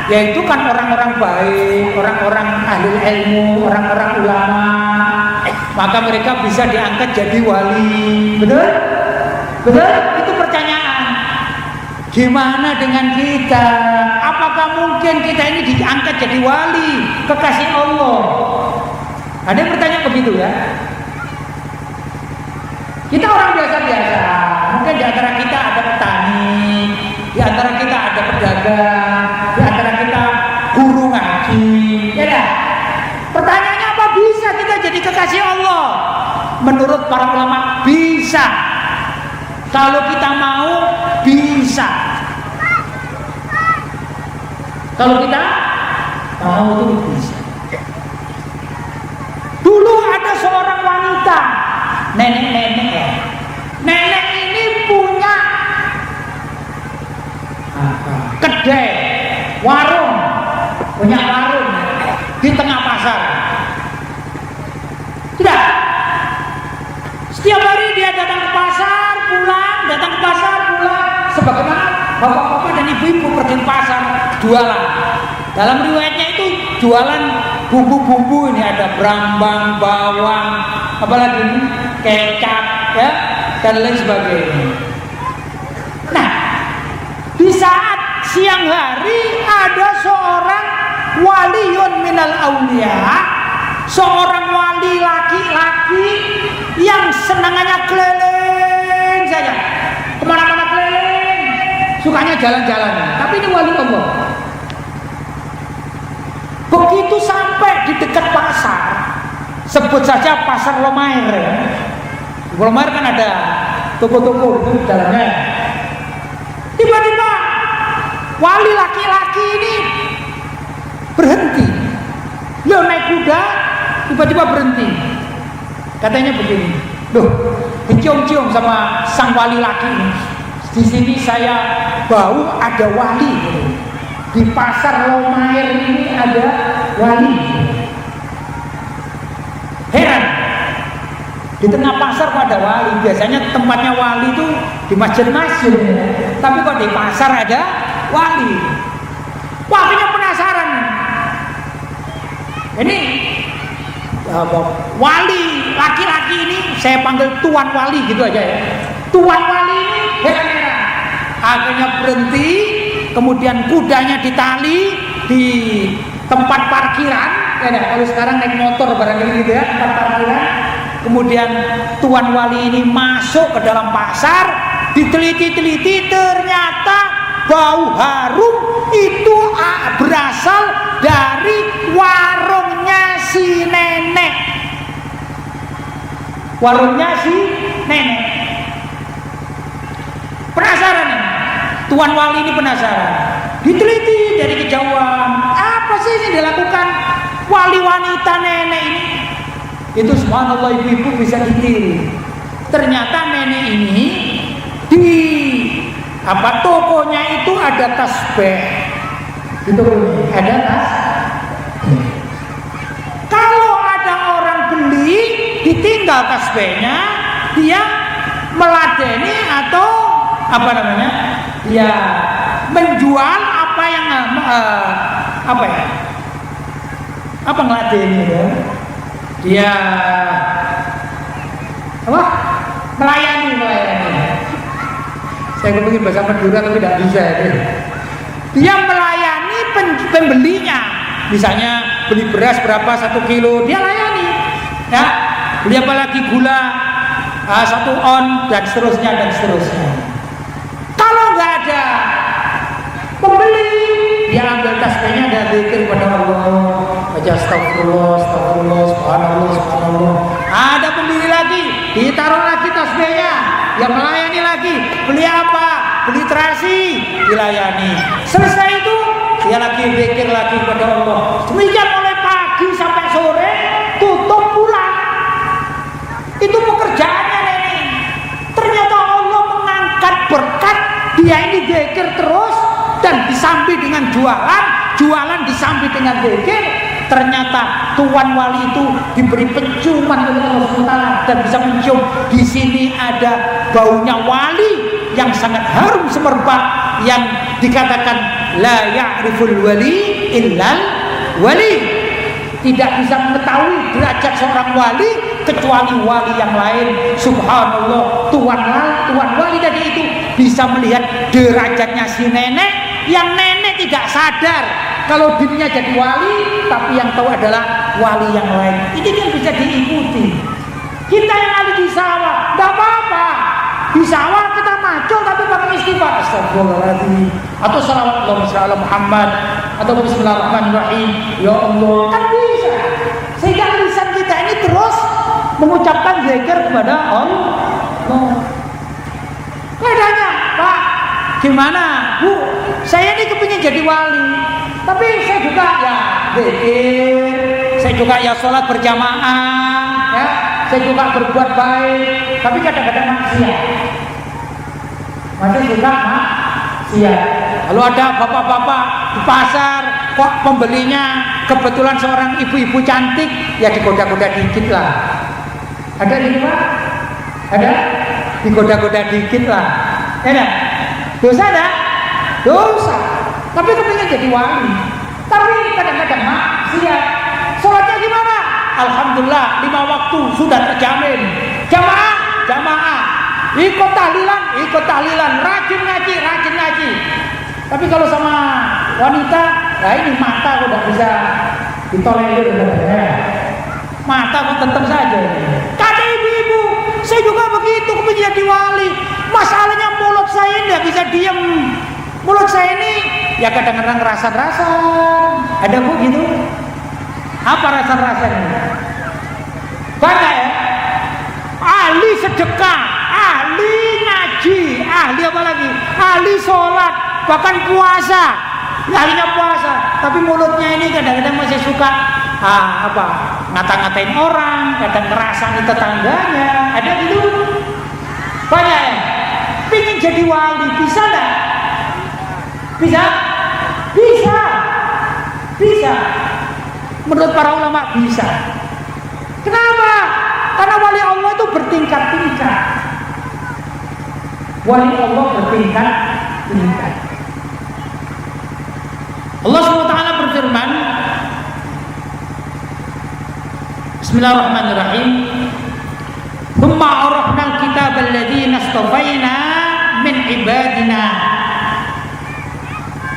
yaitu kan orang-orang baik, orang-orang ahli ilmu, orang-orang ulama, maka mereka bisa diangkat jadi wali. Betul? Betul? Itu pertanyaan. Gimana dengan kita? Apakah mungkin kita ini diangkat jadi wali, kekasih Allah? Ada yang bertanya begitu ya? Kita orang biasa-biasa. Mungkin di antara kita ada petani, di antara kita ada pedagang, di antara kita guru ngaji. Ya dah. Pertanyaannya, apa bisa kita jadi kekasih Allah? Menurut para ulama bisa. Kalau kita mau, bisa. Kalau kita mau, itu bisa. Dulu ada seorang wanita, nenek-nenek ya. Nenek ini punya kedai, warung, punya warung di tengah pasar. Tidak. Setiap hari dia datang ke pasar, pulang, datang ke pasar, pulang. Sebagaimana bapak-bapak dan ibu-ibu pergi ke pasar jualan. Dalam riwayatnya itu jualan bumbu-bumbu, ini ada brambang, bawang, apalagi ini kecap, ya, dan lain sebagainya. Nah, di saat siang hari ada seorang waliyun minal aulia, seorang wali laki-laki yang senangannya keliling saja, kemana-mana keliling, sukanya jalan-jalan. Tapi ini wali Allah. Begitu sampai di dekat pasar, sebut saja pasar Lomair ya. Lomair kan ada toko-toko itu jalannya. Tiba-tiba wali laki-laki ini berhenti. Dia naik kuda, tiba-tiba berhenti. Katanya begini, loh, dicium-cium sama sang wali laki ini. Di sini saya bau ada wali. Di pasar Lomair ini ada wali. Heran, di tengah pasar kok ada wali. Biasanya tempatnya wali itu di masjid-masjid, tapi kok di pasar ada wali. Wah, akhirnya penasaran. Ini wali laki-laki ini, saya panggil tuan wali gitu aja ya. Tuan wali ini heran-heran. Akhirnya berhenti. Kemudian kudanya ditali di tempat parkiran, ya, kalau sekarang naik motor barangkali gitu ya, tempat parkiran. Kemudian tuan wali ini masuk ke dalam pasar, diteliti-teliti, ternyata bau harum itu berasal dari warungnya si nenek. Warungnya si nenek. Penasaran nih. Tuan wali ini penasaran, diteliti dari kejauhan, apa sih yang dilakukan wali wanita nenek ini? Itu subhanallah, ibu-ibu bisa ditiru. Ternyata nenek ini di tokonya itu ada tasbih. Itu ada tasbih. Kalau ada orang beli, ditinggal tasbihnya, dia meladeni atau apa namanya? Ya, menjual apa yang apa ya? Apa ngeladeni ya? Dia apa? Melayani. Saya kepingin bahasa Madura tapi tidak bisa ya. Dia melayani pembelinya. Misalnya beli beras berapa 1 kilo, dia layani. Ya, beli apa lagi gula 1 on dan seterusnya. Kalau nggak ada pembeli, dia ambil tasbihnya dan zikir kepada Allah, baca astagfirullah, subhanallah. Ada pembeli lagi, ditaruh lagi tasbihnya, dia melayani lagi. Beli apa? Beli terasi, dilayani. Selesai itu, dia lagi zikir lagi kepada Allah. Demikian mulai pagi sampai sore, tutup pulang. Itu pekerjaannya nenek. Ternyata Allah mengangkat berkat, dia ini zikir terus, dan disambi dengan jualan disambi dengan zikir, ternyata tuan wali itu diberi penciuman oleh Allah SWT dan bisa mencium. Di sini ada baunya wali yang sangat harum semerbak, yang dikatakan la ya'riful wali illal wali. Tidak bisa mengetahui derajat seorang wali kecuali wali yang lain. Subhanallah, tuan wali tadi itu bisa melihat derajatnya si nenek, yang nenek tidak sadar kalau dirinya jadi wali, tapi yang tahu adalah wali yang lain. Ini kan bisa diikuti. Kita yang ada di sawah, tidak apa-apa. Di sawah kita macul tapi pakai istighfar, astagfirullahaladzim, atau salawat Allahumma Muhammad, atau bismillahirrahmanirrahim, ya Allah, kan bisa. Sehingga lisan kita ini terus mengucapkan zikir kepada Allah. Kadangnya, Pak, gimana Bu, saya ini kepingin jadi wali, tapi saya juga ya zikir, saya juga ya sholat berjamaah, ya, saya juga berbuat baik, tapi kadang-kadang maksiat. Masih suka maksiat. Lalu ada bapak-bapak di pasar, kok pembelinya kebetulan seorang ibu-ibu cantik, ya digoda-goda dikit lah. Ada di Pak? Ada? Digoda-goda dikit lah. Ada? Dosa ada? Dosa. Tapi kepingin jadi wali. Tapi kadang-kadang maksiat. Sholatnya gimana? Alhamdulillah 5 waktu sudah terjamin. Jamaah, ikut tahlilan, rajin ngaji. Tapi kalau sama wanita, nah ini mata kok tidak bisa ditolerir, mata kok tetap saja. Kata ibu-ibu, saya juga begitu kepingin jadi wali. Masalahnya mulut saya tidak bisa diam. Mulut saya ini ya kadang-kadang rasan-rasan. Ada Bu gitu? Apa rasan-rasannya? Banyak ya? Ahli sedekah, ahli ngaji, ahli apa lagi? Ahli sholat, bahkan puasa. Ahlinya puasa, tapi mulutnya ini kadang-kadang masih suka ngata-ngatain orang, kadang ngerasani tetangganya. Ada gitu? Banyak ya? Pingin jadi wali, bisa enggak? Bisa. Menurut para ulama bisa. Kenapa? Karena wali Allah itu bertingkat-tingkat. Wali Allah bertingkat-tingkat. Allah SWT berfirman, Bismillahirrahmanirrahim, "Tsumma awrafnal kitaba alladziina istafaina min ibadina."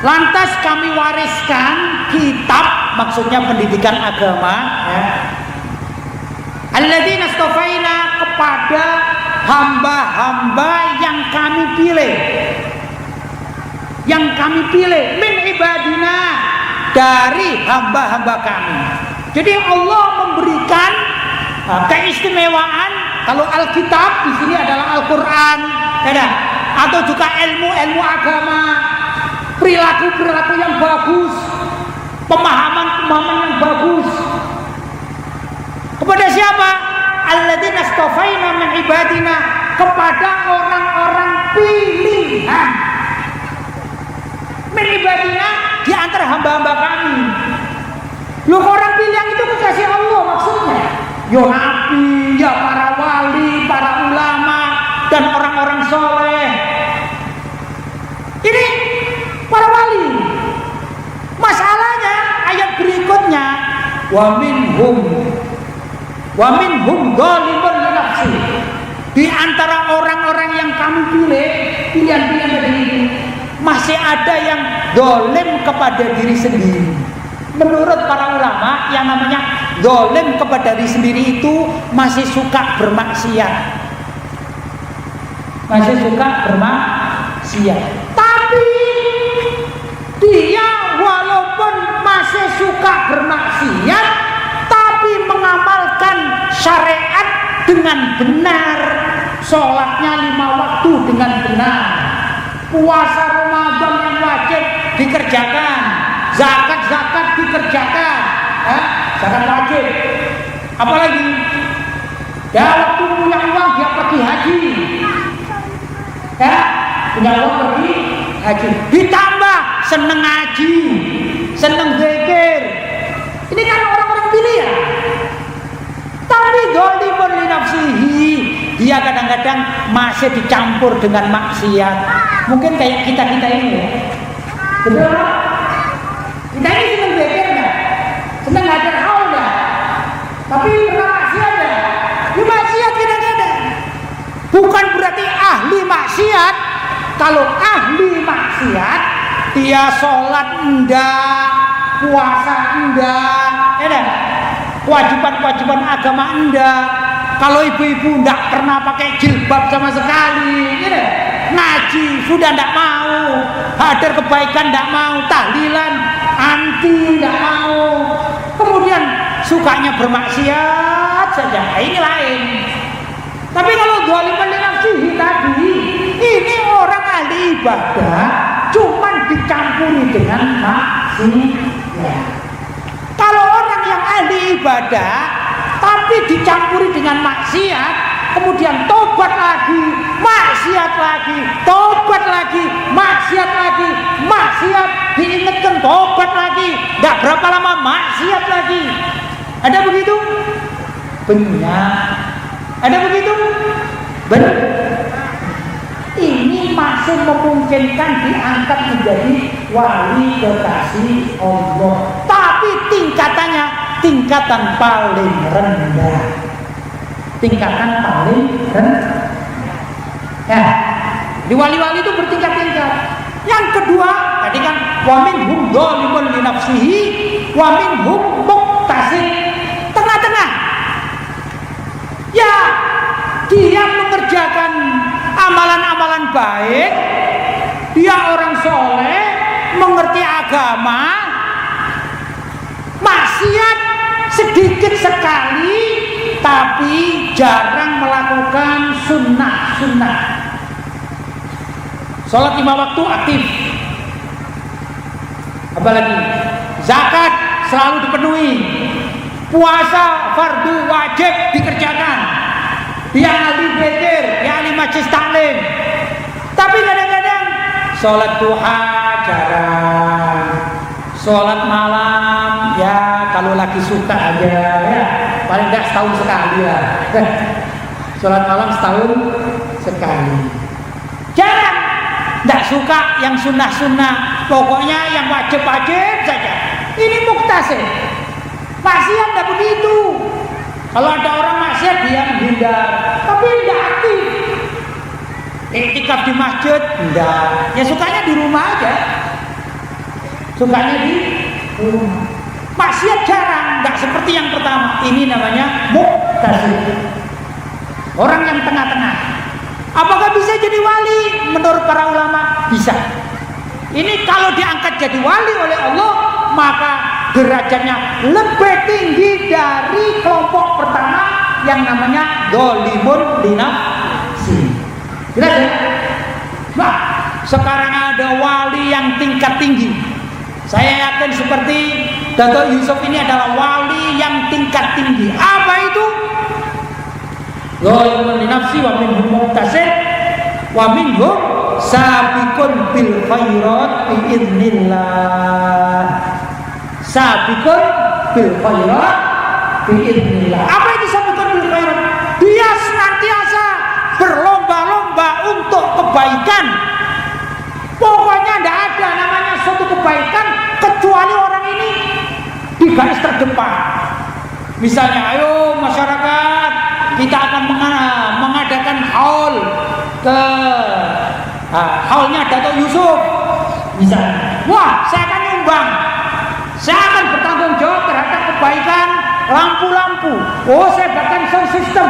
Lantas kami wariskan kitab, maksudnya pendidikan agama, ya, alladzina istafaina, kepada hamba-hamba yang kami pilih, min ibadina, dari hamba-hamba kami. Jadi Allah memberikan keistimewaan. Kalau Alkitab di sini adalah Al-Quran, ya, atau juga ilmu agama, perilaku yang bagus, pemahaman yang bagus. Kepada siapa? Alladzina istafaina min ibadina, kepada orang-orang pilihan. Min ibadina, di antara hamba-hamba kami. Loh, orang pilihan itu kekasih Allah maksudnya. Ya nabi, ya para wali, para ulama, dan orang-orang soleh. Ini para wali. Masalahnya ayat berikutnya, wa minhum dzalimun li nafsi. Di antara orang-orang yang kami pilih, pilihan-pilihan tadi ini, masih ada yang zalim kepada diri sendiri. Menurut para ulama, yang namanya zalim kepada diri sendiri itu masih suka bermaksiat. Tapi dia walaupun masih suka bermaksiat, tapi mengamalkan syariat dengan benar. Sholatnya 5 waktu dengan benar, puasa Ramadan yang wajib dikerjakan, zakat dikerjakan, zakat wajib. Apalagi ya, waktu punya uang dia pergi haji, ya, punya uang pergi haji. Ditambah seneng ngaji, seneng zikir. Ini kan orang-orang pilihan. Tapi dzalimun li nafsihi, dia kadang-kadang masih dicampur dengan maksiat. Mungkin kayak kita-kita ini ya. Betul? Kita ini seneng zikir enggak? Seneng ngajar haul enggak? Tapi pernah maksiat enggak? Ya maksiat kadang-kadang. Bukan berarti ahli maksiat. Kalau ahli maksiat, dia sholat enggak, puasa enggak, ya, kewajiban-kewajiban agama enggak. Kalau ibu-ibu enggak pernah pakai jilbab sama sekali, ya, ngaji sudah enggak mau, hadir kebaikan enggak mau, tahlilan anti enggak mau, kemudian sukanya bermaksiat saja, ini lain. Tapi kalau dzalimun li nafsihi tadi, ini orang ahli ibadah cuman dicampuri dengan maksiat. Kalau orang yang ahli ibadah tapi dicampuri dengan maksiat, kemudian tobat lagi, maksiat lagi, tobat lagi, maksiat lagi, maksiat diingatkan tobat lagi, enggak berapa lama maksiat lagi. Ada begitu? Benar. Ada begitu? Benar. Ini masih memungkinkan diangkat menjadi wali kekasih Allah. Tapi tingkatannya tingkatan paling rendah. Tingkatan paling rendah. Ya, di wali-wali itu bertingkat-tingkat. Yang kedua, tadi kan wa minhum dzalimun li nafsihi wa minhum muqtasid. Tengah-tengah. Ya, dia mengerjakan amalan-amalan baik, dia orang soleh, mengerti agama, maksiat sedikit sekali, tapi jarang melakukan sunnah-sunnah. Sholat 5 waktu aktif, apalagi zakat selalu dipenuhi, puasa fardu wajib dikerjakan, dia ahli zikir, dia ahli majlis taklim. Tapi kadang-kadang sholat duha jarang, sholat malam ya kalau lagi suka aja ya, paling enggak setahun sekali ya. Sholat malam setahun sekali, jarang. Enggak suka yang sunnah-sunnah, pokoknya yang wajib-wajib saja. Ini muqtasid. Maksiat enggak begitu. Kalau ada orang maksiat dia menghindar, tapi enggak aktif. Iktikaf di masjid enggak. Ya sukanya di rumah aja. Sukanya di rumah. Maksiat jarang, enggak seperti yang pertama. Ini namanya muqtasid. Orang yang tengah-tengah. Apakah bisa jadi wali? Menurut para ulama bisa. Ini kalau diangkat jadi wali oleh Allah, maka derajatnya lebih tinggi dari kelompok pertama yang namanya dzalimun li nafsi. Jelas ya? Nah, sekarang ada wali yang tingkat tinggi. Saya yakin seperti Dato' Yusuf ini adalah wali yang tingkat tinggi. Apa itu? Dzalimun li nafsi wa minhum muqtasid wa minhum sabiqun bil khairat bi idznillah. Sabiqun bil khairat bi idznillah. Apa itu sabiqun bil khairat? Dia senantiasa berlomba-lomba untuk kebaikan. Pokoknya tidak ada namanya suatu kebaikan kecuali orang ini di garis terdepan. Misalnya, ayo masyarakat, kita akan mengadakan haul ke haulnya Dato' Yusuf. Misalnya, wah, saya akan nyumbang, saya akan bertanggung jawab terhadap kebaikan lampu-lampu. Oh, saya bahkan sound system,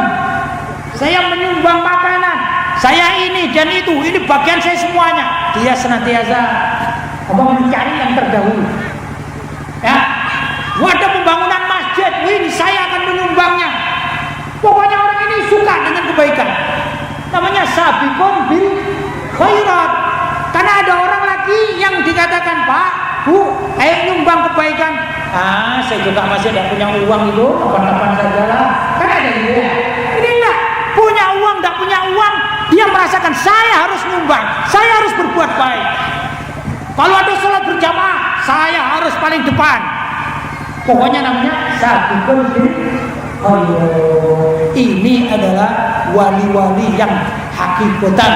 saya menyumbang makanan, saya ini dan itu, ini bagian saya semuanya. Dia senantiasa mencari yang terdahulu. Ya, wadah pembangunan masjid, ini saya akan menyumbangnya. Pokoknya orang ini suka dengan kebaikan. Namanya sabiqun bil khairat. Karena ada orang lagi yang dikatakan, Pak, Bu, ayo nyumbang kebaikan. Ah, saya juga masih tidak punya uang itu, kapan-kapan saja lah. Kan ada dia. Ini enggak punya uang, enggak punya uang, dia merasakan saya harus nyumbang, saya harus berbuat baik. Kalau ada sholat berjamaah, saya harus paling depan. Pokoknya namanya sabiqun bil khairat. Ini adalah wali-wali yang hakikatan,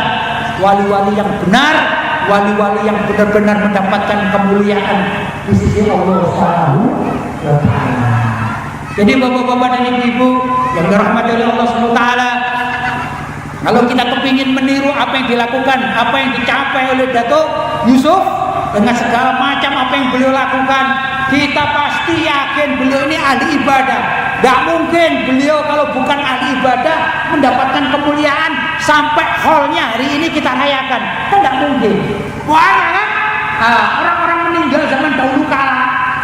wali-wali yang benar, wali-wali yang benar-benar mendapatkan kemuliaan di sisi Allah Subhanahu wa taala. Jadi bapak-bapak dan ibu-ibu yang dirahmati oleh Allah Subhanahu wa taala, kalau kita kepingin meniru apa yang dilakukan, apa yang dicapai oleh Datuk Yusuf dengan segala macam apa yang beliau lakukan, kita pasti yakin beliau ini ahli ibadah. Tidak mungkin beliau kalau bukan ahli ibadah mendapatkan kemuliaan sampai hallnya hari ini kita rayakan. Tidak mungkin. Wah, kan? Orang-orang meninggal zaman dahulu kala.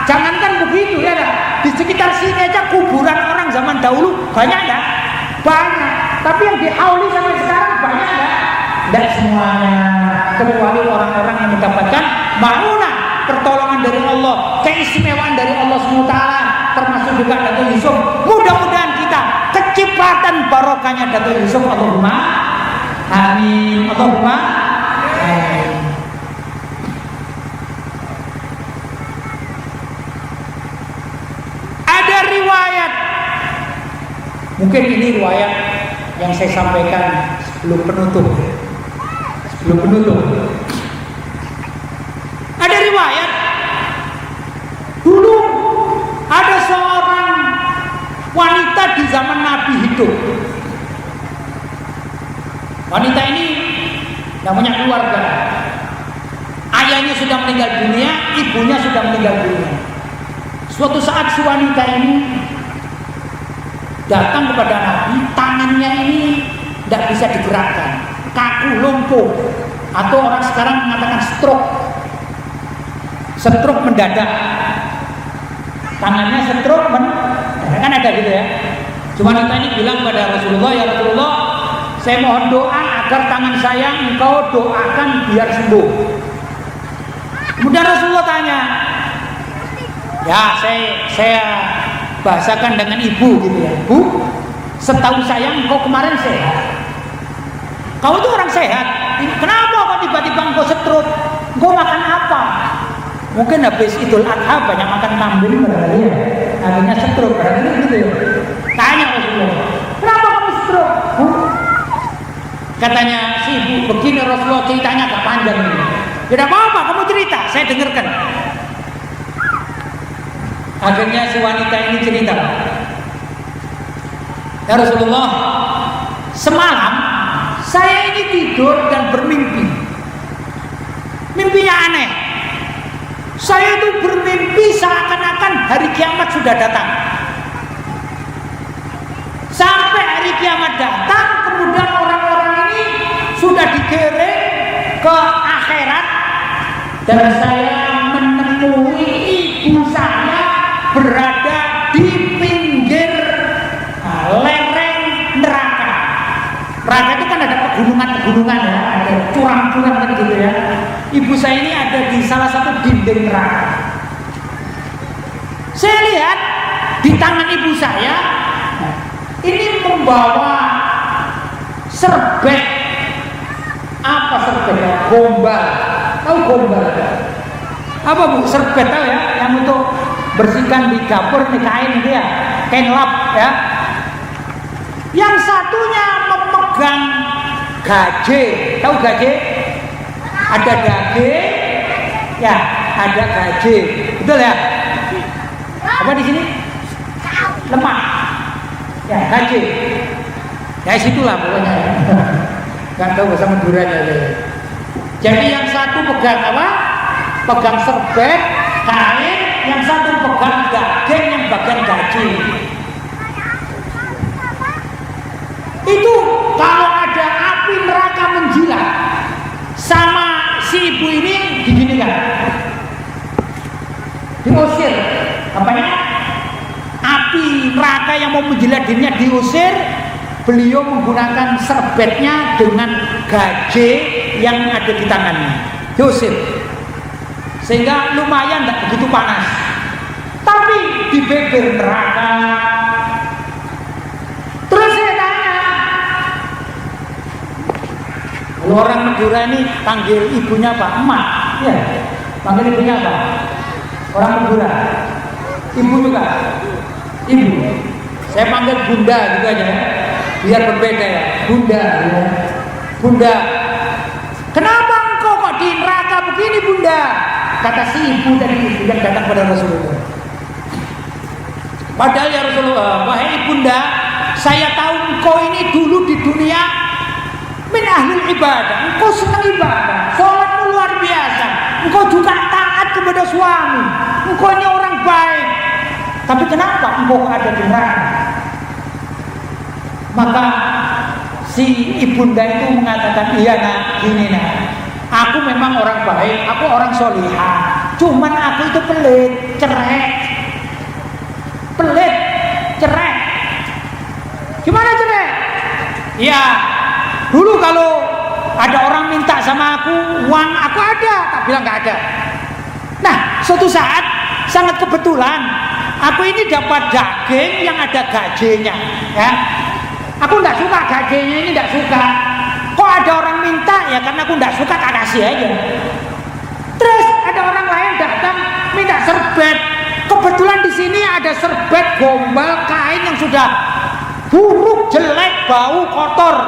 Jangankan begitu ya, di sekitar sini aja kuburan orang zaman dahulu banyak ya, banyak. Tapi yang dihauli sampai sekarang banyak ya, tidak semuanya. Kecuali orang-orang yang mendapatkan ma'unah, pertolongan dari Allah, keistimewaan dari Allah SWT, termasuk juga Datuk Yusuf. Mudah-mudahan kita kecepatan barokahnya Datuk Yusuf. Allahumma amin. Allahumma amin. Ada riwayat, mungkin ini riwayat yang saya sampaikan sebelum penutup. Ada riwayat dulu ada seorang wanita di zaman Nabi hidup. Wanita ini namanya keluarga. Ayahnya sudah meninggal dunia, ibunya sudah meninggal dunia. Suatu saat si wanita ini datang kepada Nabi, tangannya ini tidak bisa digerakkan, kaku, lumpuh, atau orang sekarang mengatakan stroke mendadak. Tangannya stroke mendadak, kan ada gitu ya. Cuma wanita ini bilang kepada Rasulullah, ya Rasulullah, saya mohon doa agar tangan saya engkau doakan biar sembuh. Kemudian Rasulullah tanya, ya saya bahasakan dengan ibu gitu ya. Bu, setahu saya engkau kemarin sehat. Kau itu orang sehat. Kenapa kok tiba-tiba engkau stroke? Engkau makan apa? Mungkin habis Idul Adha banyak makan kambing barangkali ya. Akhirnya stroke barangkali gitu ya. Tanya Rasulullah, kenapa kamu stroke? Katanya si ibu, begini Rasulullah, ceritanya agak panjang ini. Tidak apa-apa, kamu cerita, saya dengarkan. Akhirnya si wanita ini cerita, ya Rasulullah, semalam saya ini tidur dan bermimpi. Mimpinya aneh. Saya itu bermimpi seakan-akan hari kiamat sudah datang. Sampai hari kiamat datang, kemudian orang-orang ini sudah dikirim ke akhirat, dan saya menemui ibu saya berada di pinggir lereng neraka. Neraka itu kan ada pegunungan-pegunungan ya, ada curang-curang kan gitu ya. Ibu saya ini ada di salah satu dinding neraka. Saya lihat di tangan ibu saya ini membawa serbet. Apa serbetnya? Gombal. Tahu gombal? Apa bu? Serbet tahu ya? Yang untuk bersihkan di dapur nih, kain itu ya, kain lap ya. Yang satunya memegang gaje. Tahu gaje? Ada daging, ya, ada gaje. Betul ya? Apa di sini? Lemak. Ya, gaje. Ya situlah pokoknya ya. Gak tahu bahasa Maduranya ya. Jadi yang satu pegang apa? Pegang serbet, kain, yang satu pegang daging, yang bagian gaji. Itu kalau ada api neraka menjilat, sama si ibu ini diginikan, diusir. Apanya? Api neraka yang mau menjilat dirinya diusir. Beliau menggunakan serbetnya dengan gaje yang ada di tangannya, diusir. Sehingga lumayan tidak begitu panas. Tapi di bibir neraka. Terus saya tanya, kalau orang Madura ini panggil ibunya apa? Emak. Ya. Panggil ibunya apa? Orang kuburan. Ibu juga. Ibu. Saya panggil bunda gitu aja ya. Biar berbeda ya. Bunda. Ya. Bunda. Kenapa engkau kok di neraka begini bunda? Kata si ibu tadi yang datang pada Rasulullah. Padahal ya Rasulullah, wahai ibunda, saya tahu engkau ini dulu di dunia min ahlul ibadah, engkau senang ibadah, sholatmu luar biasa, engkau juga taat kepada suami, engkau ini orang baik. Tapi kenapa engkau ada di neraka? Maka si ibunda itu mengatakan, iya nak, gini nak, aku memang orang baik, aku orang solihah, cuman aku itu pelit, cerai. Gimana cerai? Ya, dulu kalau ada orang minta sama aku uang, aku ada, tak bilang nggak ada. Nah, suatu saat sangat kebetulan aku ini dapat daging yang ada gajenya, ya. Aku nggak suka gajenya ini, nggak suka. Kok ada orang minta, ya karena aku nggak suka, tak kasih aja. Terus ada orang lain datang minta serbet. Kebetulan di sini ada serbet gombal kain yang sudah buruk, jelek, bau, kotor.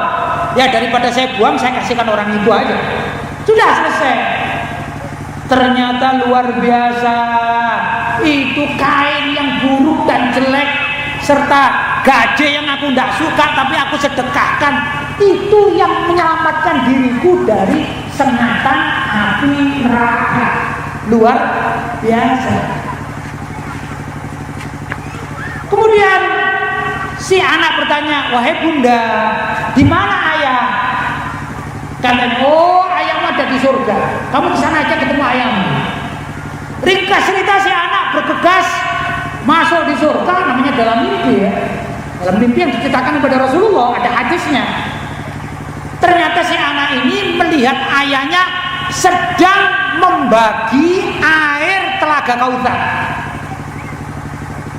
Ya daripada saya buang, saya kasihkan orang itu aja. Sudah selesai. Ternyata luar biasa. Itu kain yang buruk dan jelek serta gaje yang aku tidak suka tapi aku sedekahkan. Itu yang menyelamatkan diriku dari sengatan api neraka. Luar biasa. Kemudian si anak bertanya, wahai bunda, di mana ayah? Katanya, oh ayahmu ada di surga. Kamu di sana aja ketemu ayahmu. Ringkas cerita si anak bergegas masuk di surga, namanya dalam mimpi ya. Dalam mimpi yang diceritakan kepada Rasulullah, ada hadisnya. Ternyata si anak ini melihat ayahnya sedang membagi air telaga Kautsar.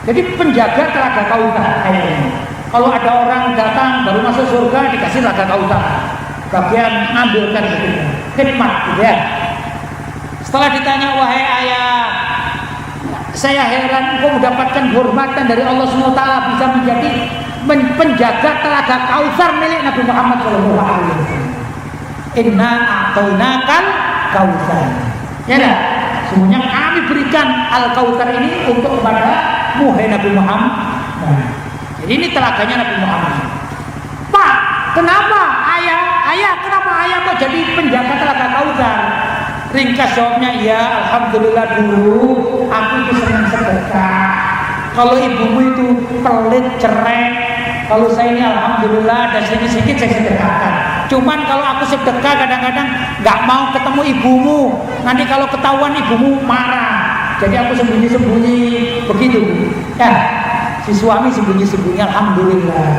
Jadi penjaga telaga Kautsar airnya. Kalau ada orang datang baru masuk surga dikasih telaga Kautsar, bagian ambilkan gitu, khidmat gitu ya. Setelah ditanya, wahai ayah, saya heran engkau mendapatkan hormatan dari Allah SWT bisa menjadi penjaga telaga Kautsar milik Nabi Muhammad SAW. Inna a'tainakal Kautsar. Ya dah, semuanya kami berikan Al Kautsar ini untuk kepada Muhai Nabi Muhammad. Nah, jadi ini telaganya Nabi Muhammad. Pak, kenapa ayah kenapa ayah kok jadi penjaga telaga Kautsar? Ringkas jawabnya, ya alhamdulillah dulu aku itu senang sedekah. Kalau ibumu itu pelit, cerai. Kalau saya ini alhamdulillah ada sedikit saya sedekahkan. Cuman kalau aku sedekah kadang-kadang nggak mau ketemu ibumu. Nanti kalau ketahuan ibumu marah. Jadi aku sembunyi-sembunyi begitu. Ya, si suami sembunyi-sembunyi, alhamdulillah.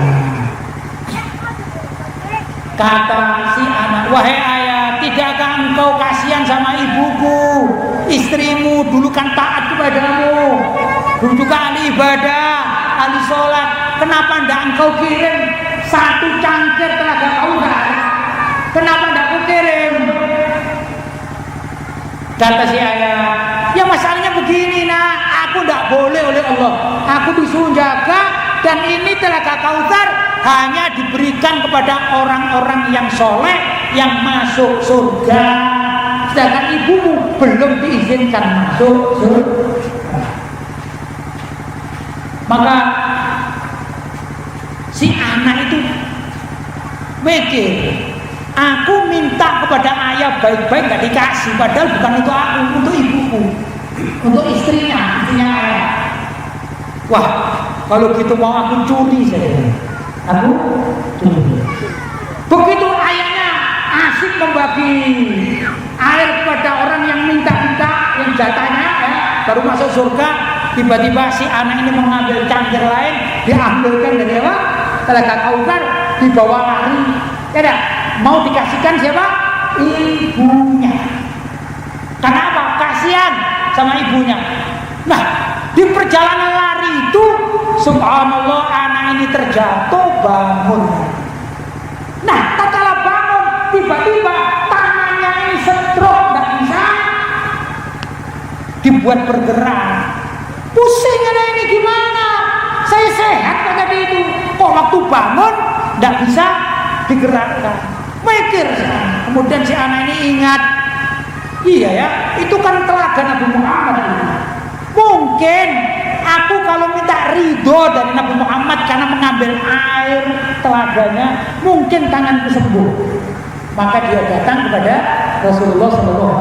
Kata si anak, wahai ayah, tidakkah engkau kasihan sama ibuku? Istrimu dulu kan taat kepadamu, dulu juga ahli ibadah, ahli sholat. Kenapa ndak engkau kirim satu cangkir telaga Kautsar? Kenapa ndak aku kirim? Kata si ayah, ya masalahnya begini nak, aku tidak boleh oleh Allah, aku disuruh jaga, dan ini telaga Kautsar hanya diberikan kepada orang-orang yang soleh yang masuk surga, sedangkan ibumu belum diizinkan masuk surga. Maka si anak itu mikir, aku minta kepada ayah baik-baik gak dikasih, padahal bukan untuk aku, untuk ibuku, untuk istrinya ayah. Wah, kalau gitu mau aku curi saya. Aku curi. Begitu ayahnya asik membagi air kepada orang yang minta-minta, yang jatahnya ya, baru masuk surga, tiba-tiba si anak ini mengambil cangkir lain, diambilkan dari apa? Telaga Kautsar, dibawa lari. Ya, mau dikasihkan siapa? Ibunya. Kenapa? Kasihan sama ibunya. Nah, di perjalanan lari itu, subhanallah, anak ini terjatuh bangun. Nah, tak kalah bangun, tiba-tiba tangannya ini stroke, nggak bisa dibuat bergerak. Pusing anak ini gimana? Saya sehat kok tadi itu, kok waktu bangun tidak bisa digerakkan. Mikir, kemudian si anak ini ingat, iya ya, itu kan telaga Nabi Muhammad. Mungkin aku kalau minta ridho dari Nabi Muhammad karena mengambil air telaganya, mungkin tanganku sembuh. Maka dia datang kepada Rasulullah SAW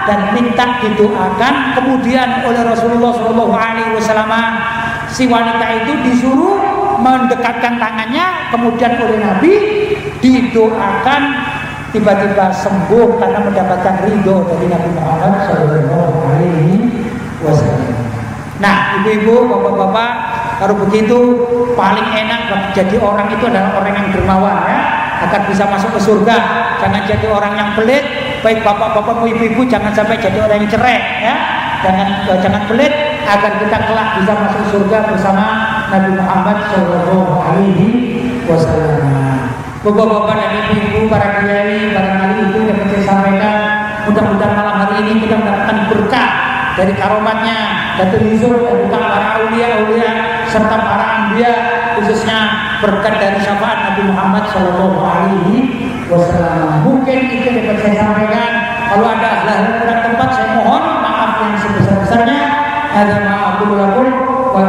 dan minta didoakan. Kemudian oleh Rasulullah SAW si wanita itu disuruh mendekatkan tangannya, kemudian oleh Nabi didoakan, tiba-tiba sembuh karena mendapatkan ridho dari Nabi Muhammad SAW. Nah, ibu-ibu, bapak-bapak, kalau begitu paling enak jadi orang itu adalah orang yang dermawan ya, akan bisa masuk ke surga. Jangan jadi orang yang pelit. Baik bapak-bapak maupun ibu-ibu, jangan sampai jadi orang yang cerai ya. Jangan pelit agar kita kelak bisa masuk surga bersama Nabi Muhammad SAW. Bapak-bapak dan ibu-ibu, para kiai, barangkali itu yang saya sampaikan. Mudah-mudahan malam hari ini kita mendapatkan berkah dari karomatnya Datul Yusuf dan bukan para aulia-aulia serta para anbiya, khususnya berkat dari syafaat Nabi Muhammad SAW. Mungkin itu yang dapat saya sampaikan. Kalau ada hal-hal kurang tempat, saya mohon maaf yang sebesar-besarnya. Ada maaf dulu wa